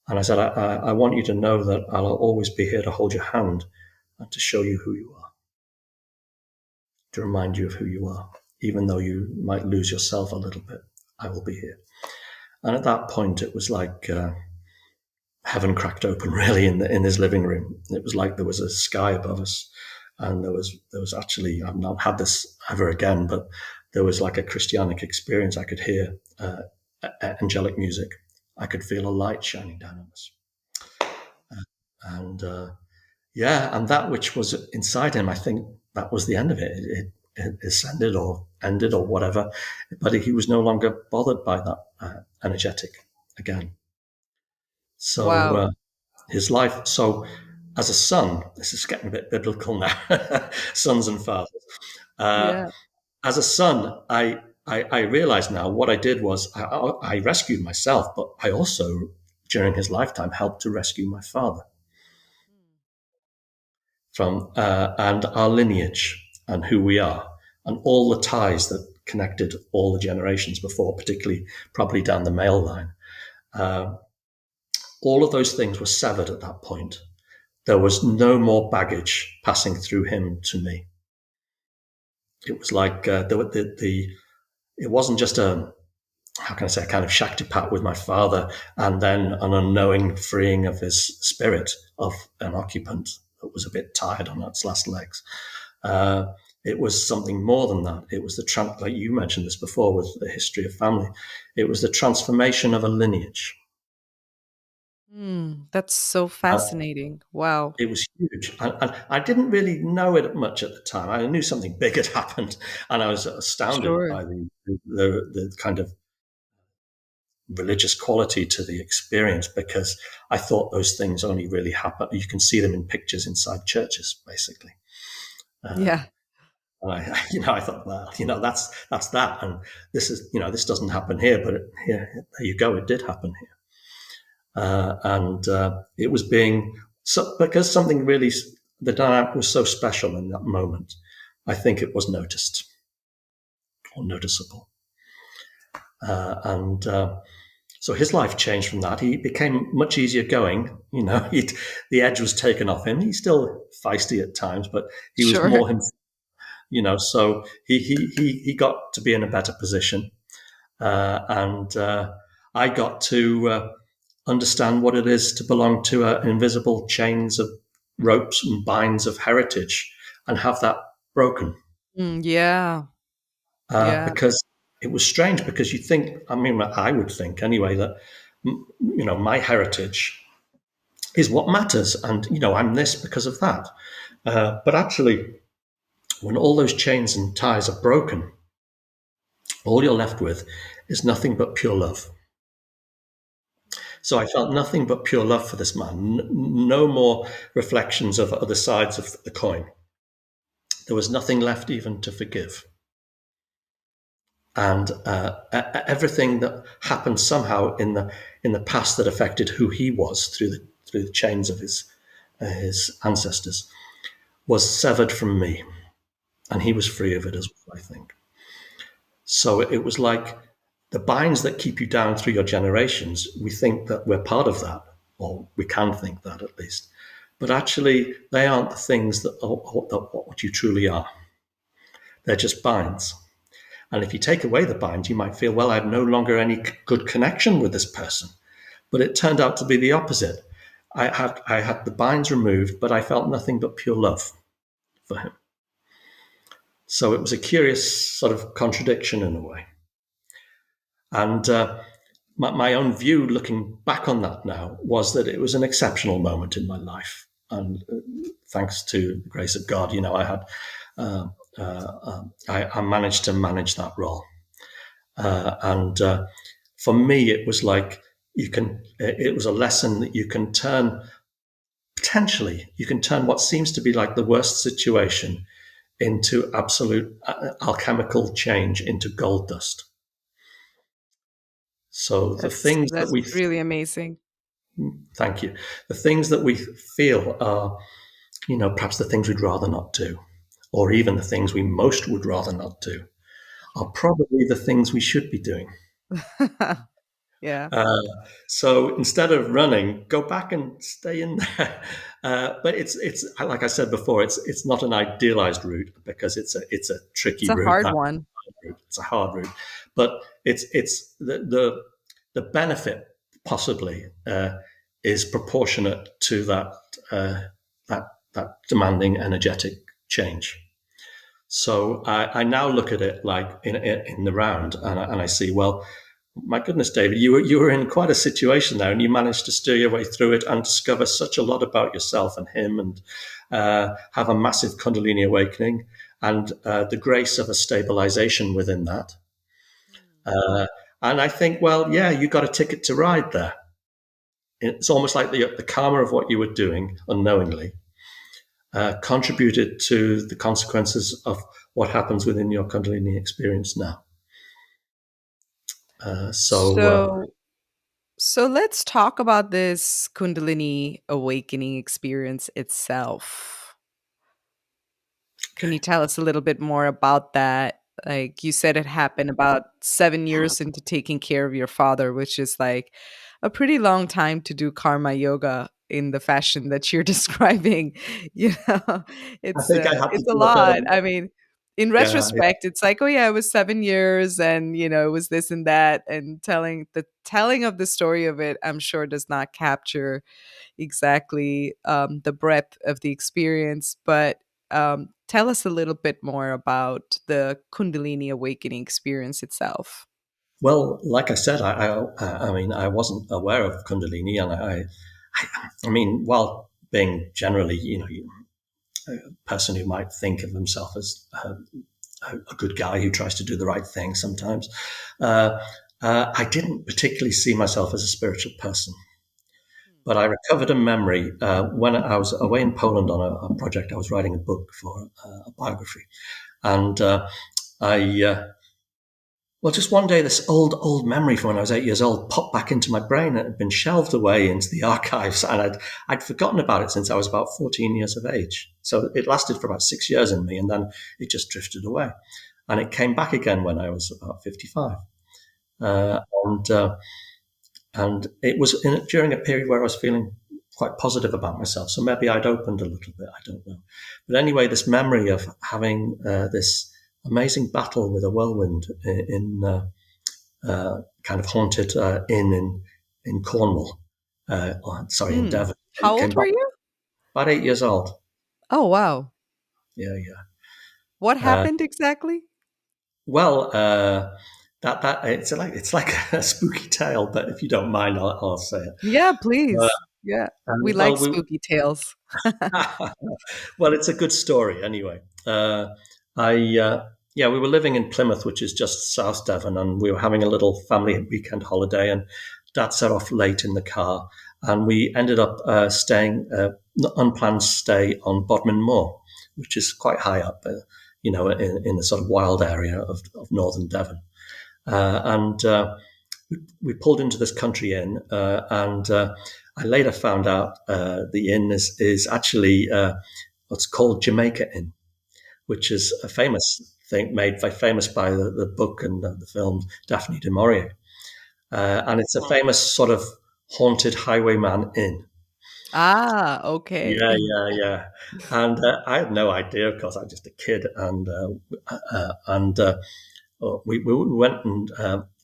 And I said, I want you to know that I'll always be here to hold your hand and to show you who you are, to remind you of who you are. Even though you might lose yourself a little bit, I will be here. And at that point, it was like heaven cracked open, really, in his living room. It was like there was a sky above us, and there was actually, I've not had this ever again, but there was like a Christianic experience. I could hear angelic music. I could feel a light shining down on us, and yeah, and that which was inside him, I think that was the end of it. It ascended or ended or whatever, but he was no longer bothered by that energetic again. So Wow. his life. So, as a son, this is getting a bit biblical now, sons and fathers. Uh, Yeah. as a son, I realize now what I did was I rescued myself, but I also, during his lifetime, helped to rescue my father from and our lineage and who we are and all the ties that connected all the generations before, particularly probably down the male line. Uh, all of those things were severed at that point. There was no more baggage passing through him to me. It was like it wasn't just a, how can I say, a kind of shaktipat with my father and then an unknowing freeing of his spirit of an occupant that was a bit tired on its last legs. Uh, it was something more than that. It was like you mentioned this before with the history of family. It was the transformation of a lineage. That's so fascinating. Wow. It was huge. And I didn't really know it much at the time. I knew something big had happened, and I was astounded Sure. by the kind of religious quality to the experience because I thought those things only really happen. You can see them in pictures inside churches, basically. Uh, Yeah. and I thought, well, that's that, and this doesn't happen here, but here, there you go, it did happen here, and it was being so because something really the dynamic was so special in that moment. I think it was noticed or noticeable, and so his life changed from that. He became much easier going. The edge was taken off him. He's still feisty at times, but he was Sure. more him. So he got to be in a better position, and I got to understand what it is to belong to invisible chains of ropes and binds of heritage and have that broken. Yeah. Yeah. Because it was strange because you think, I mean, I would think anyway, that, my heritage is what matters. And, I'm this because of that. But actually, when all those chains and ties are broken, all you're left with is nothing but pure love. So I felt nothing but pure love for this man. No more reflections of other sides of the coin. There was nothing left even to forgive. And everything that happened somehow in the past that affected who he was through the chains of his ancestors was severed from me, and he was free of it as well, I think. So it was like the binds that keep you down through your generations. We think that we're part of that, or we can think that at least. But actually, they aren't the things that are what you truly are. They're just binds. And if you take away the binds, you might feel, well, I have no longer any good connection with this person. But it turned out to be the opposite. I had the binds removed, but I felt nothing but pure love for him. So it was a curious sort of contradiction in a way. And my own view, looking back on that now, was that it was an exceptional moment in my life. And thanks to the grace of God, uh, I managed to manage that role. And for me, it was like it was a lesson that you can turn what seems to be like the worst situation into absolute alchemical change into gold dust. So the things that That's we really amazing. thank you, the things that we feel are, perhaps the things we'd rather not do, or even the things we most would rather not do, are probably the things we should be doing. Yeah. Uh, so instead of running, go back and stay in there. But it's like I said before, it's not an idealized route because it's a It's tricky a route. hard That one. route. It's a hard route, but it's the benefit possibly is proportionate to uh, that demanding energetic change. So I now look at it like in the round, and I see, well, my goodness, David, you were in quite a situation there, and you managed to steer your way through it and discover such a lot about yourself and him, and have a massive Kundalini awakening, and the grace of a stabilization within that. Uh, and I think, well, yeah, you got a ticket to ride there. It's almost like the karma of what you were doing unknowingly contributed to the consequences of what happens within your Kundalini experience now. Uh, so, uh, So, so let's talk about this Kundalini awakening experience itself. Can you tell us a little bit more about that? Like you said, it happened about 7 years into taking care of your father, which is like a pretty long time to do karma yoga in the fashion that you're describing. You know, I think I had to it's a do a bit of lot. I mean, in yeah, yeah. retrospect, it's like, oh yeah, it was 7 years, and it was this and that, and telling of the story of it, I'm sure does not capture exactly the breadth of the experience, but tell us a little bit more about the Kundalini awakening experience itself. Well, like I said, I mean, I wasn't aware of Kundalini, and I mean, while being generally, a person who might think of himself as a good guy who tries to do the right thing sometimes, uh, I didn't particularly see myself as a spiritual person. But I recovered a memory when I was away in Poland on a project. I was writing a book for a biography, and I well, just one day, this old memory from when I was 8 years old popped back into my brain. It had been shelved away into the archives, and I'd forgotten about it since I was about 14 years of age. So it lasted for about 6 years in me, and then it just drifted away. And it came back again when I was about 55. Uh, and and it was during a period where I was feeling quite positive about myself. So maybe I'd opened a little bit. I don't know. But anyway, this memory of having this amazing battle with a whirlwind kind of haunted inn in Cornwall. Sorry, in Hmm. Devon. How It came old were back you? about 8 years old. Oh, wow. Yeah, yeah. What Uh, happened exactly? well, that it's like a spooky tale, but if you don't mind, I'll say it. Yeah, Uh, please. Yeah. We like well, we spooky tales. well, it's a good story anyway. I Yeah, we were living in Plymouth, which is just South Devon, and we were having a little family weekend holiday. And Dad set off late in the car, and we ended up staying unplanned stay on Bodmin Moor, which is quite high up, in a sort of wild area of northern Devon. And we pulled into this country inn, and I later found out the inn is actually what's called Jamaica Inn, which is a famous thing made famous by the book and the film Daphne du Maurier. And it's a famous sort of haunted highwayman inn. Ah, okay. Yeah, yeah, yeah. And I had no idea, of course, I was just a kid. And we went and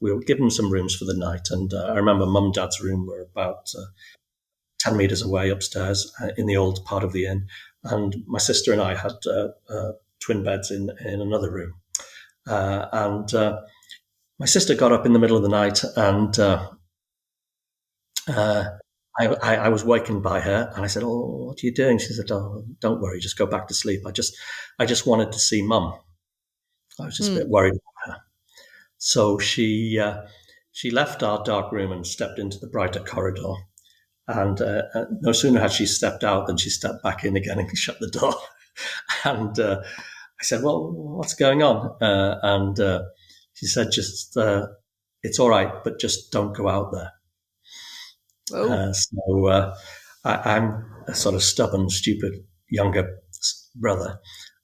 we were given some rooms for the night. And I remember mum and dad's room were about 10 meters away upstairs in the old part of the inn. And my sister and I had twin beds in another room. And my sister got up in the middle of the night, and uh, I was wakened by her, and I said, "Oh, what are you doing?" She said, "Oh, don't worry, just go back to sleep. I just wanted to see Mum. I was just a bit Hmm. worried about her." So she left our dark room and stepped into the brighter corridor. And no sooner had she stepped out than she stepped back in again and shut the door. And I said, "Well, what's going on?" And she said, "Just it's all right, but just don't go out there." Oh, So I'm a sort of stubborn, stupid younger brother.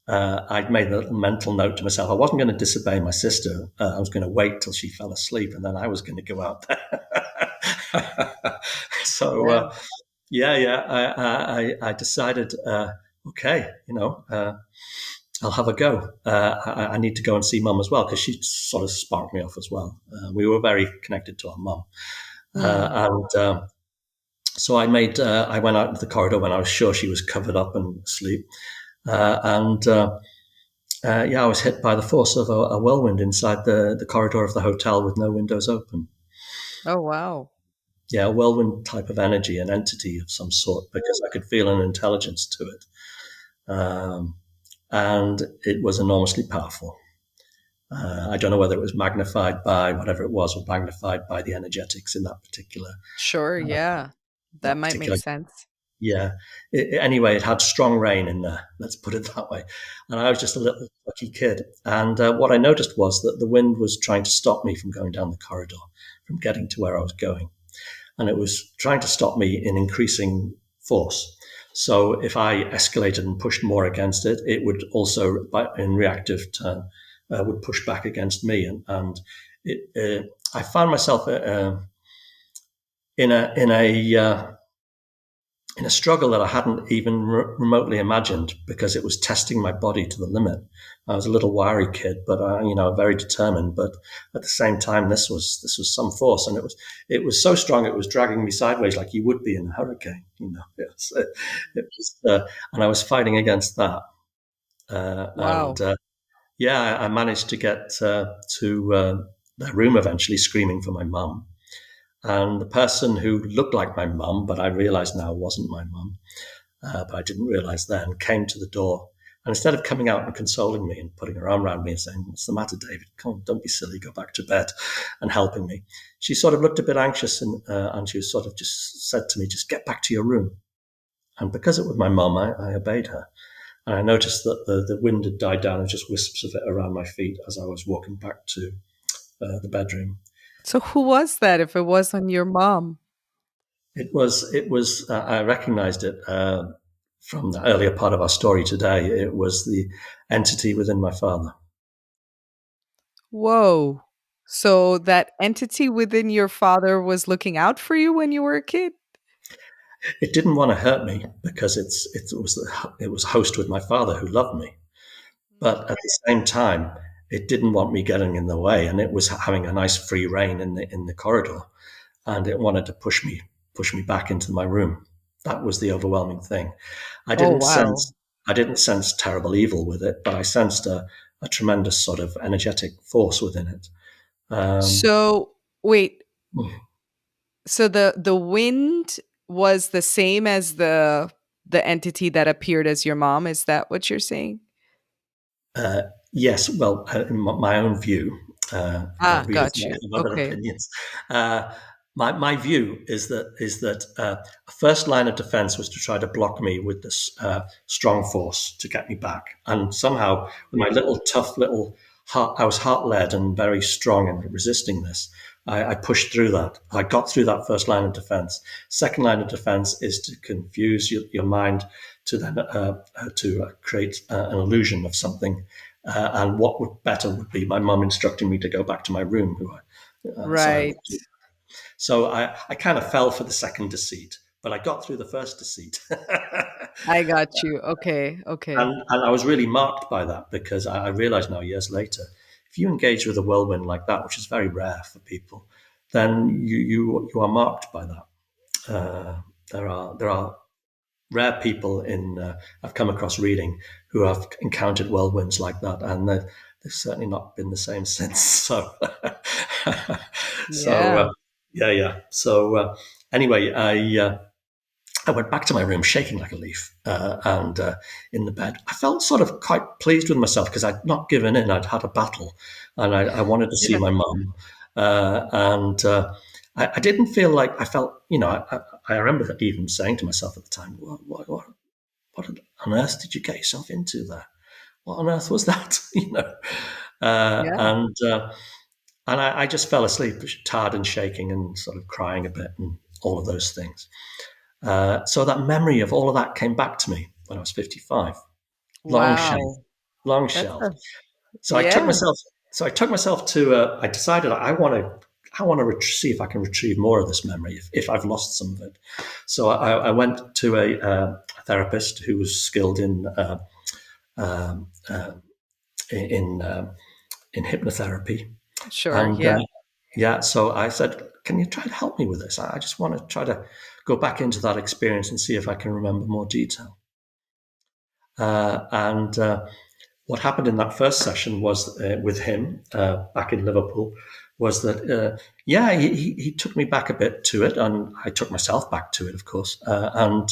I'd made a mental note to myself. I wasn't going to disobey my sister. I was going to wait till she fell asleep, and then I was going to go out there. so yeah. yeah, yeah. I decided, okay, I'll have a go. I need to go and see Mum as well because she sort of sparked me off as well. We were very connected to our mum, Hmm. and so I went out into the corridor when I was sure she was covered up and asleep. And yeah, I was hit by the force of a whirlwind inside the corridor of the hotel with no windows open. Oh, wow. Yeah, a whirlwind type of energy, an entity of some sort, because I could feel an intelligence to it. Um, and it was enormously powerful. I don't know whether it was magnified by whatever it was, or magnified by the energetics in Sure, yeah. That that might make particular. sense. Yeah. Anyway, it had strong rain in there. Let's put it that way. And I was just a little lucky kid. And what I noticed was that the wind was trying to stop me from going down the corridor, from getting to where I was going. And it was trying to stop me in increasing force. So if I escalated and pushed more against it, it would also, in reactive turn, would push back against me. I found myself in a struggle that I hadn't even remotely imagined because it was testing my body to the limit. I was a little wiry kid, but very determined. But at the same time, this was some force, and it was so strong it was dragging me sideways like you would be in a hurricane. And I was fighting against that, and Wow. yeah, I managed to get to their room eventually, screaming for my mum. And the person who looked like my mum, but I realised now wasn't my mum, but I didn't realize then, came to the door. And instead of coming out and consoling me and putting her arm around me and saying, "What's the matter, David? Come on, don't be silly, go back to bed," and helping me, she sort of looked a bit anxious, and she sort of just said to me, "Just get back to your room." And because it was my mum, I obeyed her. And I noticed that the wind had died down and just wisps of it around my feet as I was walking back to the bedroom. So who was that if it wasn't your mom? It was. I recognized it from the earlier part of our story today. It was the entity within my father. Whoa. So that entity within your father was looking out for you when you were a kid? It didn't want to hurt me because it was host with my father who loved me, but at the same time, it didn't want me getting in the way, and it was having a nice free reign in the corridor, and it wanted to push me back into my room. That was the overwhelming thing. I Oh, didn't wow. sense I didn't sense terrible evil with it, but I sensed a tremendous sort of energetic force within it. Um, So, wait. So the wind was the same as the entity that appeared as your mom, is that what you're saying? uh, yes, well, in my own view, Ah, readers got might you. have other Okay. opinions. Uh, my view is that a first line of defense was to try to block me with this strong force to get me back, and somehow with my little tough little heart, I was heart led and very strong in resisting this. I pushed through that. I got through that first line of defense. Second line of defense is to confuse your mind to then to create an illusion of something. And what would better would be my mum instructing me to go back to my room, so I would Right. do. So I kind of fell for the second deceit, but I got through the first deceit. I got you. Okay. Okay. And I was really marked by that because I realized now, years later, if you engage with a whirlwind like that, which is very rare for people, then you are marked by that. There are rare people in I've come across reading who have encountered whirlwinds like that, and they've certainly not been the same since. So, so Yeah. yeah, yeah. So anyway, I went back to my room shaking like a leaf, and in the bed, I felt sort of quite pleased with myself because I'd not given in. I'd had a battle, and I wanted to see Yeah. my mum, and I didn't feel like I felt. I remember even saying to myself at the time, what on earth did you get yourself into there? What on earth was that? Yeah. And I just fell asleep, tired and shaking, and sort of crying a bit, and all of those things. So that memory of all of that came back to me when I was 55, long shelved, Wow. long That's a shelved. So I took yeah. myself. So I took myself to. I decided I want to. I want to see if I can retrieve more of this memory if I've lost some of it. So I went to a therapist who was skilled um, uh, in in hypnotherapy, Sure. and Yeah. yeah. So I said, "Can you try to help me with this? I just want to try to go back into that experience and see if I can remember more detail." And what happened in that first session was with him back in Liverpool was that yeah he took me back a bit to it, and I took myself back to it, of course, and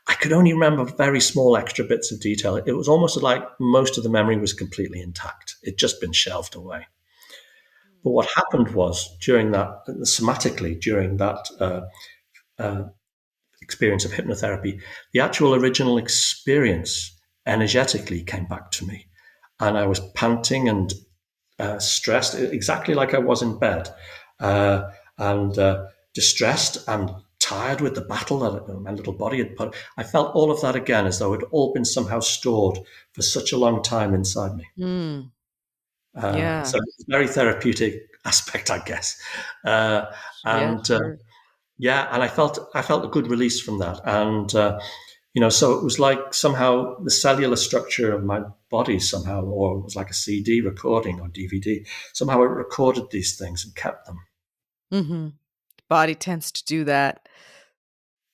I could only remember very small extra bits of detail. It was almost like most of the memory was completely intact. It'd just been shelved away. But what happened was during that, somatically, during that experience of hypnotherapy, the actual original experience energetically came back to me. And I was panting and stressed, exactly like I was in bed, and distressed and tired with the battle that my little body had put. I felt all of that again as though it had all been somehow stored for such a long time inside me. Mm. Yeah. So it's a very therapeutic aspect, I guess. Uh, Yeah, and sure. yeah, and I felt a good release from that, and so it was like somehow the cellular structure of my body somehow, or it was like a CD recording or DVD. Somehow it recorded these things and kept them. Mhm. Body tends to do that.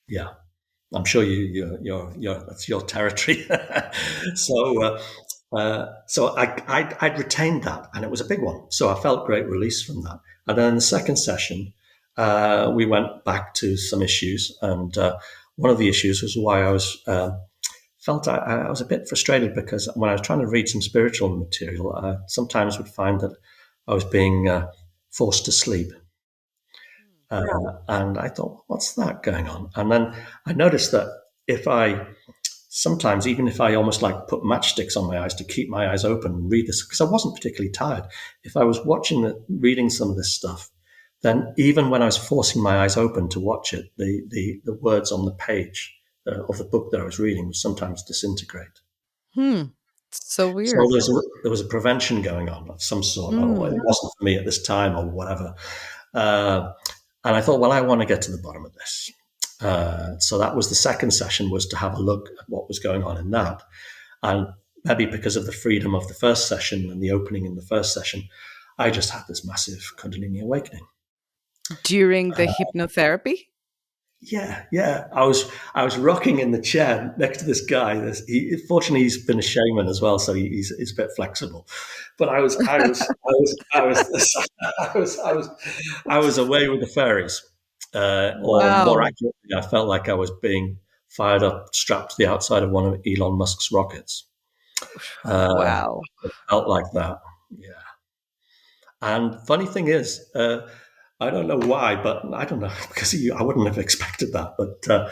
Yeah, I'm sure you're that's your territory. So I'd retained that, and it was a big one. So I felt great release from that. And then in the second session, we went back to some issues, and one of the issues was why I was felt I was a bit frustrated because when I was trying to read some spiritual material, I sometimes would find that I was being forced to sleep. And I thought, what's that going on? And then I noticed that if I sometimes, even if I almost like put matchsticks on my eyes to keep my eyes open and read this, because I wasn't particularly tired, if I was reading some of this stuff, then even when I was forcing my eyes open to watch it, the words on the page of the book that I was reading would sometimes disintegrate. Hmm. So So weird. there was a prevention going on of some sort. Or it Mm. wasn't for me at this time or whatever. Uh, and I thought, well, I want to get to the bottom of this. So that was the second session, was to have a look at what was going on in that. And maybe because of the freedom of the first session and the opening in the first session, I just had this massive Kundalini awakening. During the hypnotherapy? Yeah, yeah. I was rocking in the chair next to this guy. Fortunately, he's been a shaman as well, so he's a bit flexible. But I was away with the fairies, or more Wow. accurately, I felt like I was being fired up, strapped to the outside of one of Elon Musk's rockets. Uh, Wow. it felt like that. Yeah. And funny thing is, I don't know why, but I don't know because I wouldn't have expected that. But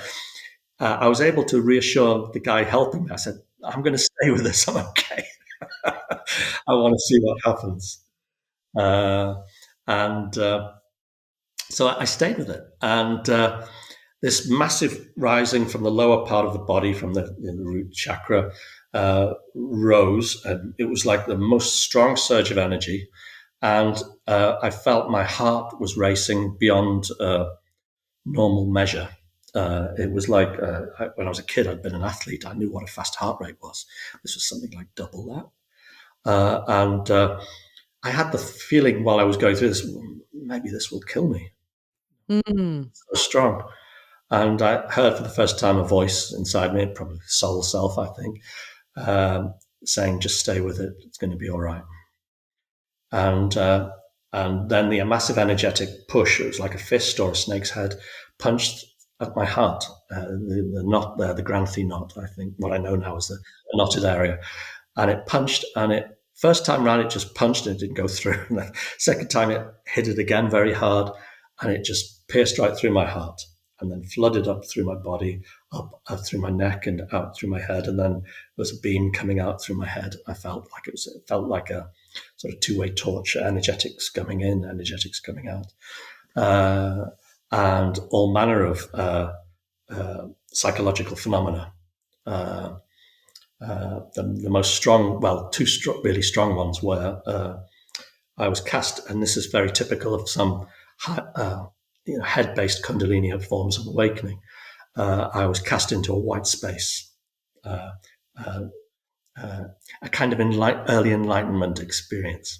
I was able to reassure the guy helping me. I said, "I'm going to stay with this. I'm okay. I want to see what happens." Uh, and So I stayed with it, and this massive rising from the lower part of the body, from the root chakra, rose, and it was like the most strong surge of energy. And I felt my heart was racing beyond normal measure. It was like when I was a kid, I'd been an athlete. I knew what a fast heart rate was. This was something like double that. And I had the feeling while I was going through this, maybe this will kill me. Mm. So strong. And I heard for the first time a voice inside me, probably soul self, I think, saying, "Just stay with it. It's going to be all right." And then the massive energetic push, it was like a fist or a snake's head, punched at my heart, the knot there, the Granthi knot, I think, what I know now as the knotted area. And it punched, and it first time round it just punched and it didn't go through. And the second time it hit it again very hard, and it just pierced right through my heart, and then flooded up through my body, up through my neck and out through my head, and then there was a beam coming out through my head. It felt like a sort of two-way torch, energetics coming in, energetics coming out, and all manner of psychological phenomena. The most strong, well, really strong ones were I was cast, and this is very typical of some head-based Kundalini forms of awakening. I was cast into a white space, uh, uh, a kind of early enlightenment experience,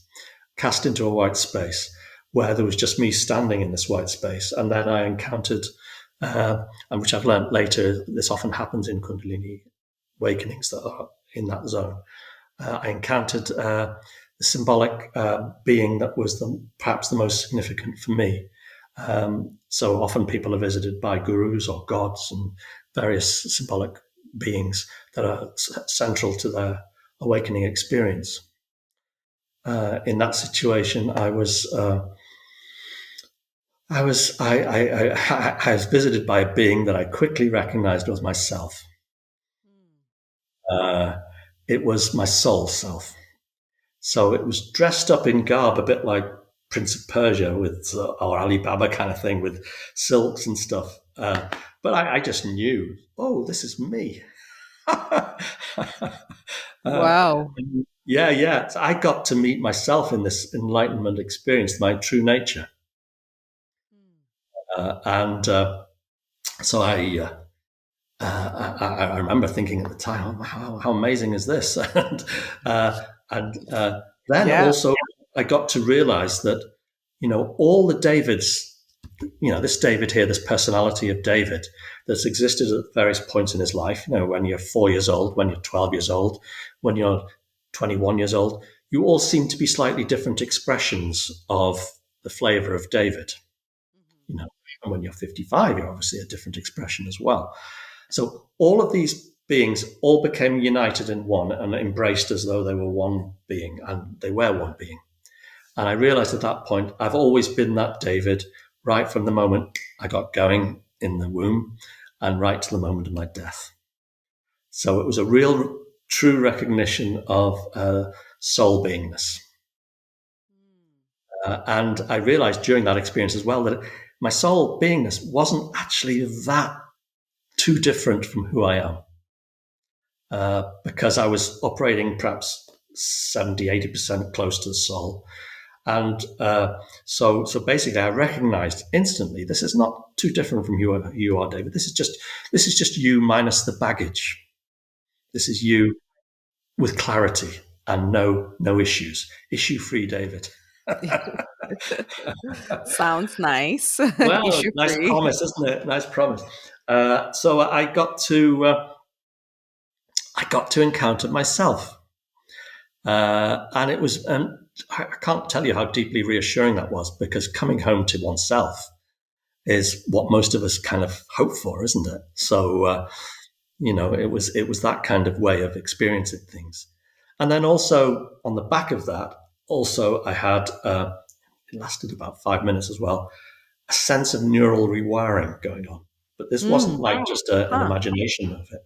cast into a white space where there was just me standing in this white space. And then I encountered, and which I've learned later, this often happens in Kundalini awakenings that are in that zone. I encountered the symbolic being that was perhaps the most significant for me. So often people are visited by gurus or gods and various symbolic beings that are central to their awakening experience. In that situation, I was visited by a being that I quickly recognized was myself. Uh, it was my soul self. So it was dressed up in garb, a bit like Prince of Persia with or Alibaba kind of thing, with silks and stuff. But I just knew, oh, this is me. uh, Wow. yeah, yeah. So I got to meet myself in this enlightenment experience, my true nature, and so I remember thinking at the time, oh, how amazing is this? And then Yeah. also I got to realize that, all the Davids, this David here, this personality of David that's existed at various points in his life, when you're 4 years old, when you're 12 years old, when you're 21 years old, you all seem to be slightly different expressions of the flavor of David, and when you're 55, you're obviously a different expression as well. So all of these beings all became united in one and embraced as though they were one being, and they were one being. And I realized at that point, I've always been that David, right from the moment I got going in the womb and right to the moment of my death. So it was a real, true recognition of soul beingness. And I realized during that experience as well that my soul beingness wasn't actually that too different from who I am. Because I was operating perhaps 70, 80% close to the soul. And so basically, I recognized instantly this is not too different from who you are, David. This is just you minus the baggage. This is you with clarity and no issues. Issue free, David. Sounds nice. Well, Issue nice free. promise, isn't it? Nice promise. So I got to encounter myself. And it was, and I can't tell you how deeply reassuring that was, because coming home to oneself is what most of us kind of hope for, isn't it? So, it was that kind of way of experiencing things. And then also on the back of that, also I had it lasted about 5 minutes as well, a sense of neural rewiring going on. But this wasn't Mm. like just an Huh. imagination of it.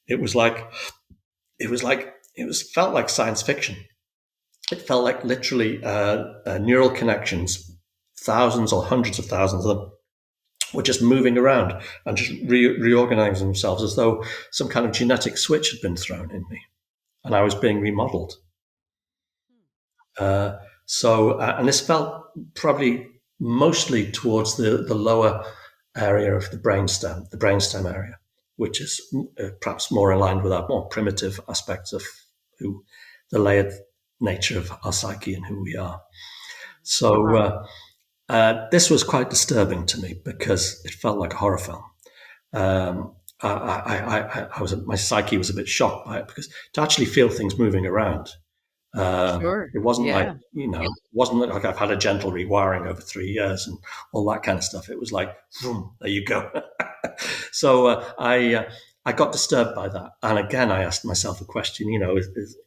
It was like felt like science fiction. It felt like literally neural connections, thousands or hundreds of thousands of them, were just moving around and just reorganizing themselves as though some kind of genetic switch had been thrown in me, and I was being remodeled. Uh, and this felt probably mostly towards the lower area of the brainstem area, which is perhaps more aligned with our more primitive aspects of who the layered nature of our psyche and who we are. So this was quite disturbing to me because it felt like a horror film. I was my psyche was a bit shocked by it because to actually feel things moving around, Sure. it wasn't like Yeah. it wasn't like I've had a gentle rewiring over 3 years and all that kind of stuff. It was like, boom, there you go. So I got disturbed by that, and again I asked myself a question.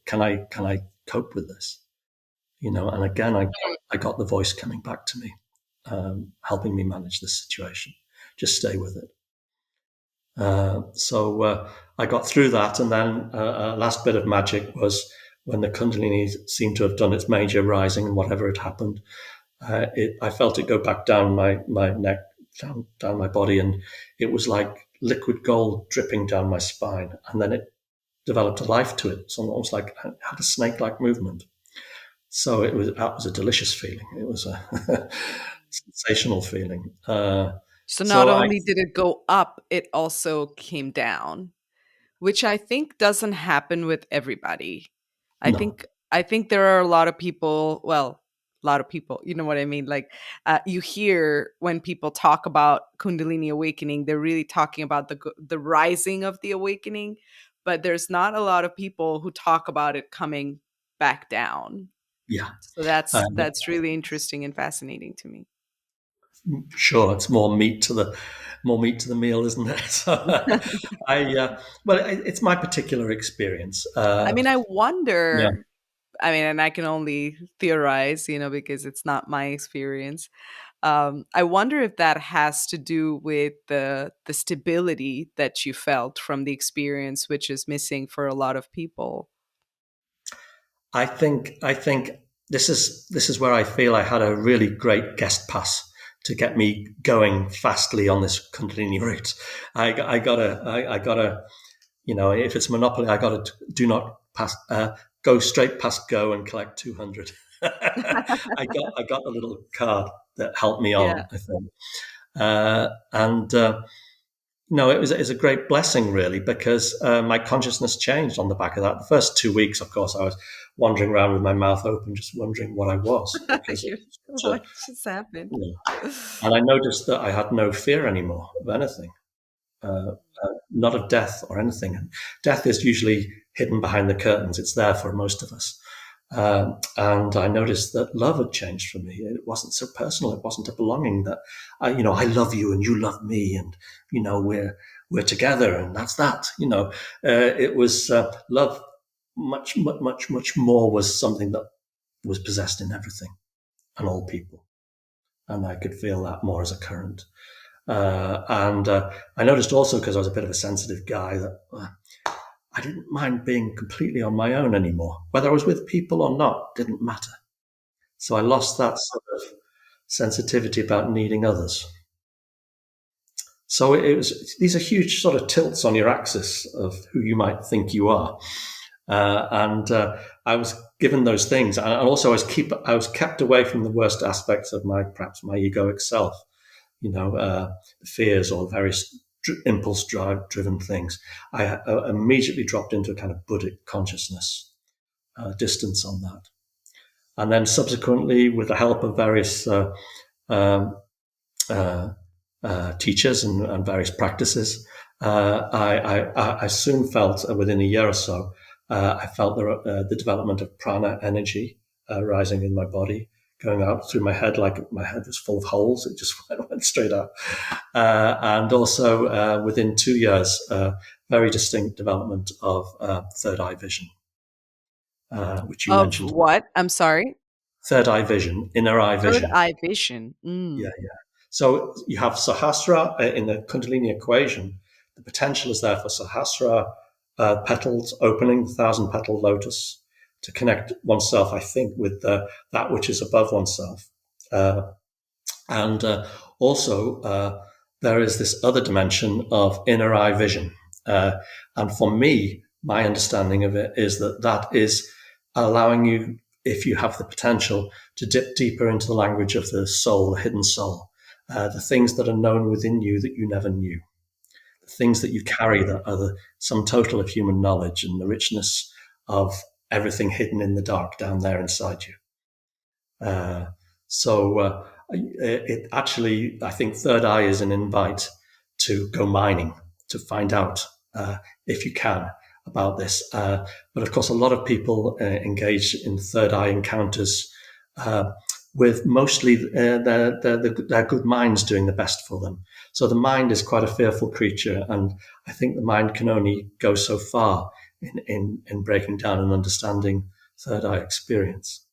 Can I cope with this? And again I got the voice coming back to me, helping me manage this situation. Just stay with it. So I got through that, and then last bit of magic was when the Kundalini seemed to have done its major rising, and whatever had happened, I felt it go back down my neck, down my body, and it was like liquid gold dripping down my spine, and then it developed a life to it. So almost like it had a snake-like movement. So that was a delicious feeling. It was a sensational feeling. So not So I only did it go up, it also came down, which I think doesn't happen with everybody. I no, think I think there are a lot of people, well, a lot of people, you know what I mean? Like you hear when people talk about Kundalini awakening, they're really talking about the rising of the awakening, but there's not a lot of people who talk about it coming back down. yeah. So that's Um, really interesting and fascinating to me. Sure, it's more meat to the meal, isn't it? So, it's my particular experience. I mean, I Yeah, wonder, I mean, and I can only theorize, because it's not my experience. I wonder if that has to do with the stability that you felt from the experience, which is missing for a lot of people. I think this is where I feel I had a really great guest pass to get me going fastly on this Kundalini route. I gotta, if it's Monopoly, I gotta do not pass, go straight past go and collect 200. I got a little card that helped me Yeah. on, I think. And No, it was a great blessing, really, because my consciousness changed on the back of that. The first 2 weeks, of course, I was wandering around with my mouth open, just wondering what I was, because it You- was such a, what just happened? you know, and I noticed that I had no fear anymore of anything, not of death or anything. And death is usually hidden behind the curtains; it's there for most of us. And I noticed that love had changed for me. It wasn't so personal. It wasn't a belonging that, I love you and you love me, and we're together, and that's that. It was love. Much, much, much, much more was something that was possessed in everything and all people, and I could feel that more as a current. And I noticed also, because I was a bit of a sensitive guy, that I didn't mind being completely on my own anymore. Whether I was with people or not didn't matter. So I lost that sort of sensitivity about needing others. So it was these are huge sort of tilts on your axis of who you might think you are, and I was given those things, and also I was kept away from the worst aspects of perhaps my egoic self, the fears or various impulse driven things. I immediately dropped into a kind of Buddhic consciousness, distance on that. And then subsequently, with the help of various um, uh, teachers and various practices, I soon felt within a year or so, I felt the development of prana energy rising in my body, going out through my head like my head was full of holes. It just went straight out. And also within 2 years, very distinct development of third eye vision, which you Of mentioned. what? I'm sorry. third eye vision, inner eye Third vision. eye vision. Yeah, Mm. yeah. So you have Sahasra in the Kundalini equation. The potential is there for Sahasra petals opening, the thousand petal lotus, to connect oneself, I think, with that which is above oneself. Uh, and also, there is this other dimension of inner eye vision. And for me, my understanding of it is that that is allowing you, if you have the potential, to dip deeper into the language of the soul, the hidden soul, the things that are known within you that you never knew, the things that you carry that are the sum total of human knowledge and the richness of everything hidden in the dark down there inside you. Uh, so it actually, I think, third eye is an invite to go mining, to find out if you can about this. But of course, a lot of people engage in third eye encounters uh, with mostly their good minds doing the best for them. So the mind is quite a fearful creature, and I think the mind can only go so far in breaking down and understanding third eye experience.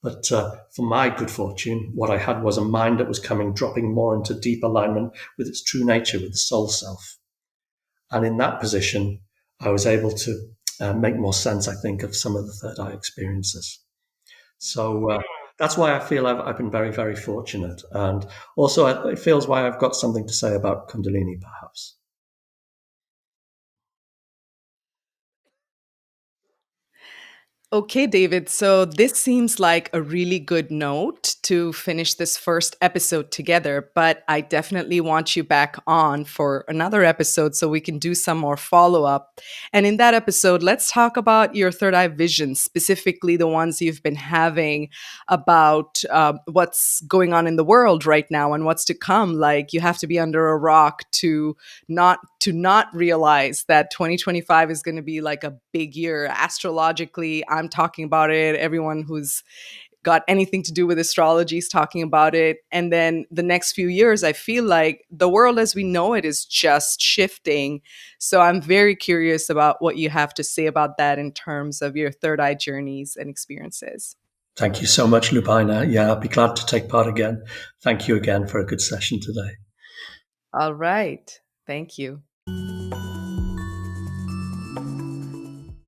But for my good fortune, what I had was a mind that was dropping more into deep alignment with its true nature, with the soul self. And in that position, I was able to make more sense, I think, of some of the third eye experiences. So that's why I feel I've been very, very fortunate. And also, it feels why I've got something to say about Kundalini, perhaps. Okay, David. So this seems like a really good note to finish this first episode together, but I definitely want you back on for another episode so we can do some more follow up. And in that episode, let's talk about your third eye visions, specifically the ones you've been having about what's going on in the world right now and what's to come. Like you have to be under a rock to not realize that 2025 is going to be like a big year astrologically. I'm talking about it. Everyone who's got anything to do with astrology is talking about it. And then the next few years, I feel like the world as we know it is just shifting. So I'm very curious about what you have to say about that in terms of your third eye journeys and experiences. Thank you so much, Lubina. Yeah, I'll be glad to take part again. Thank you again for a good session today. All right. Thank you.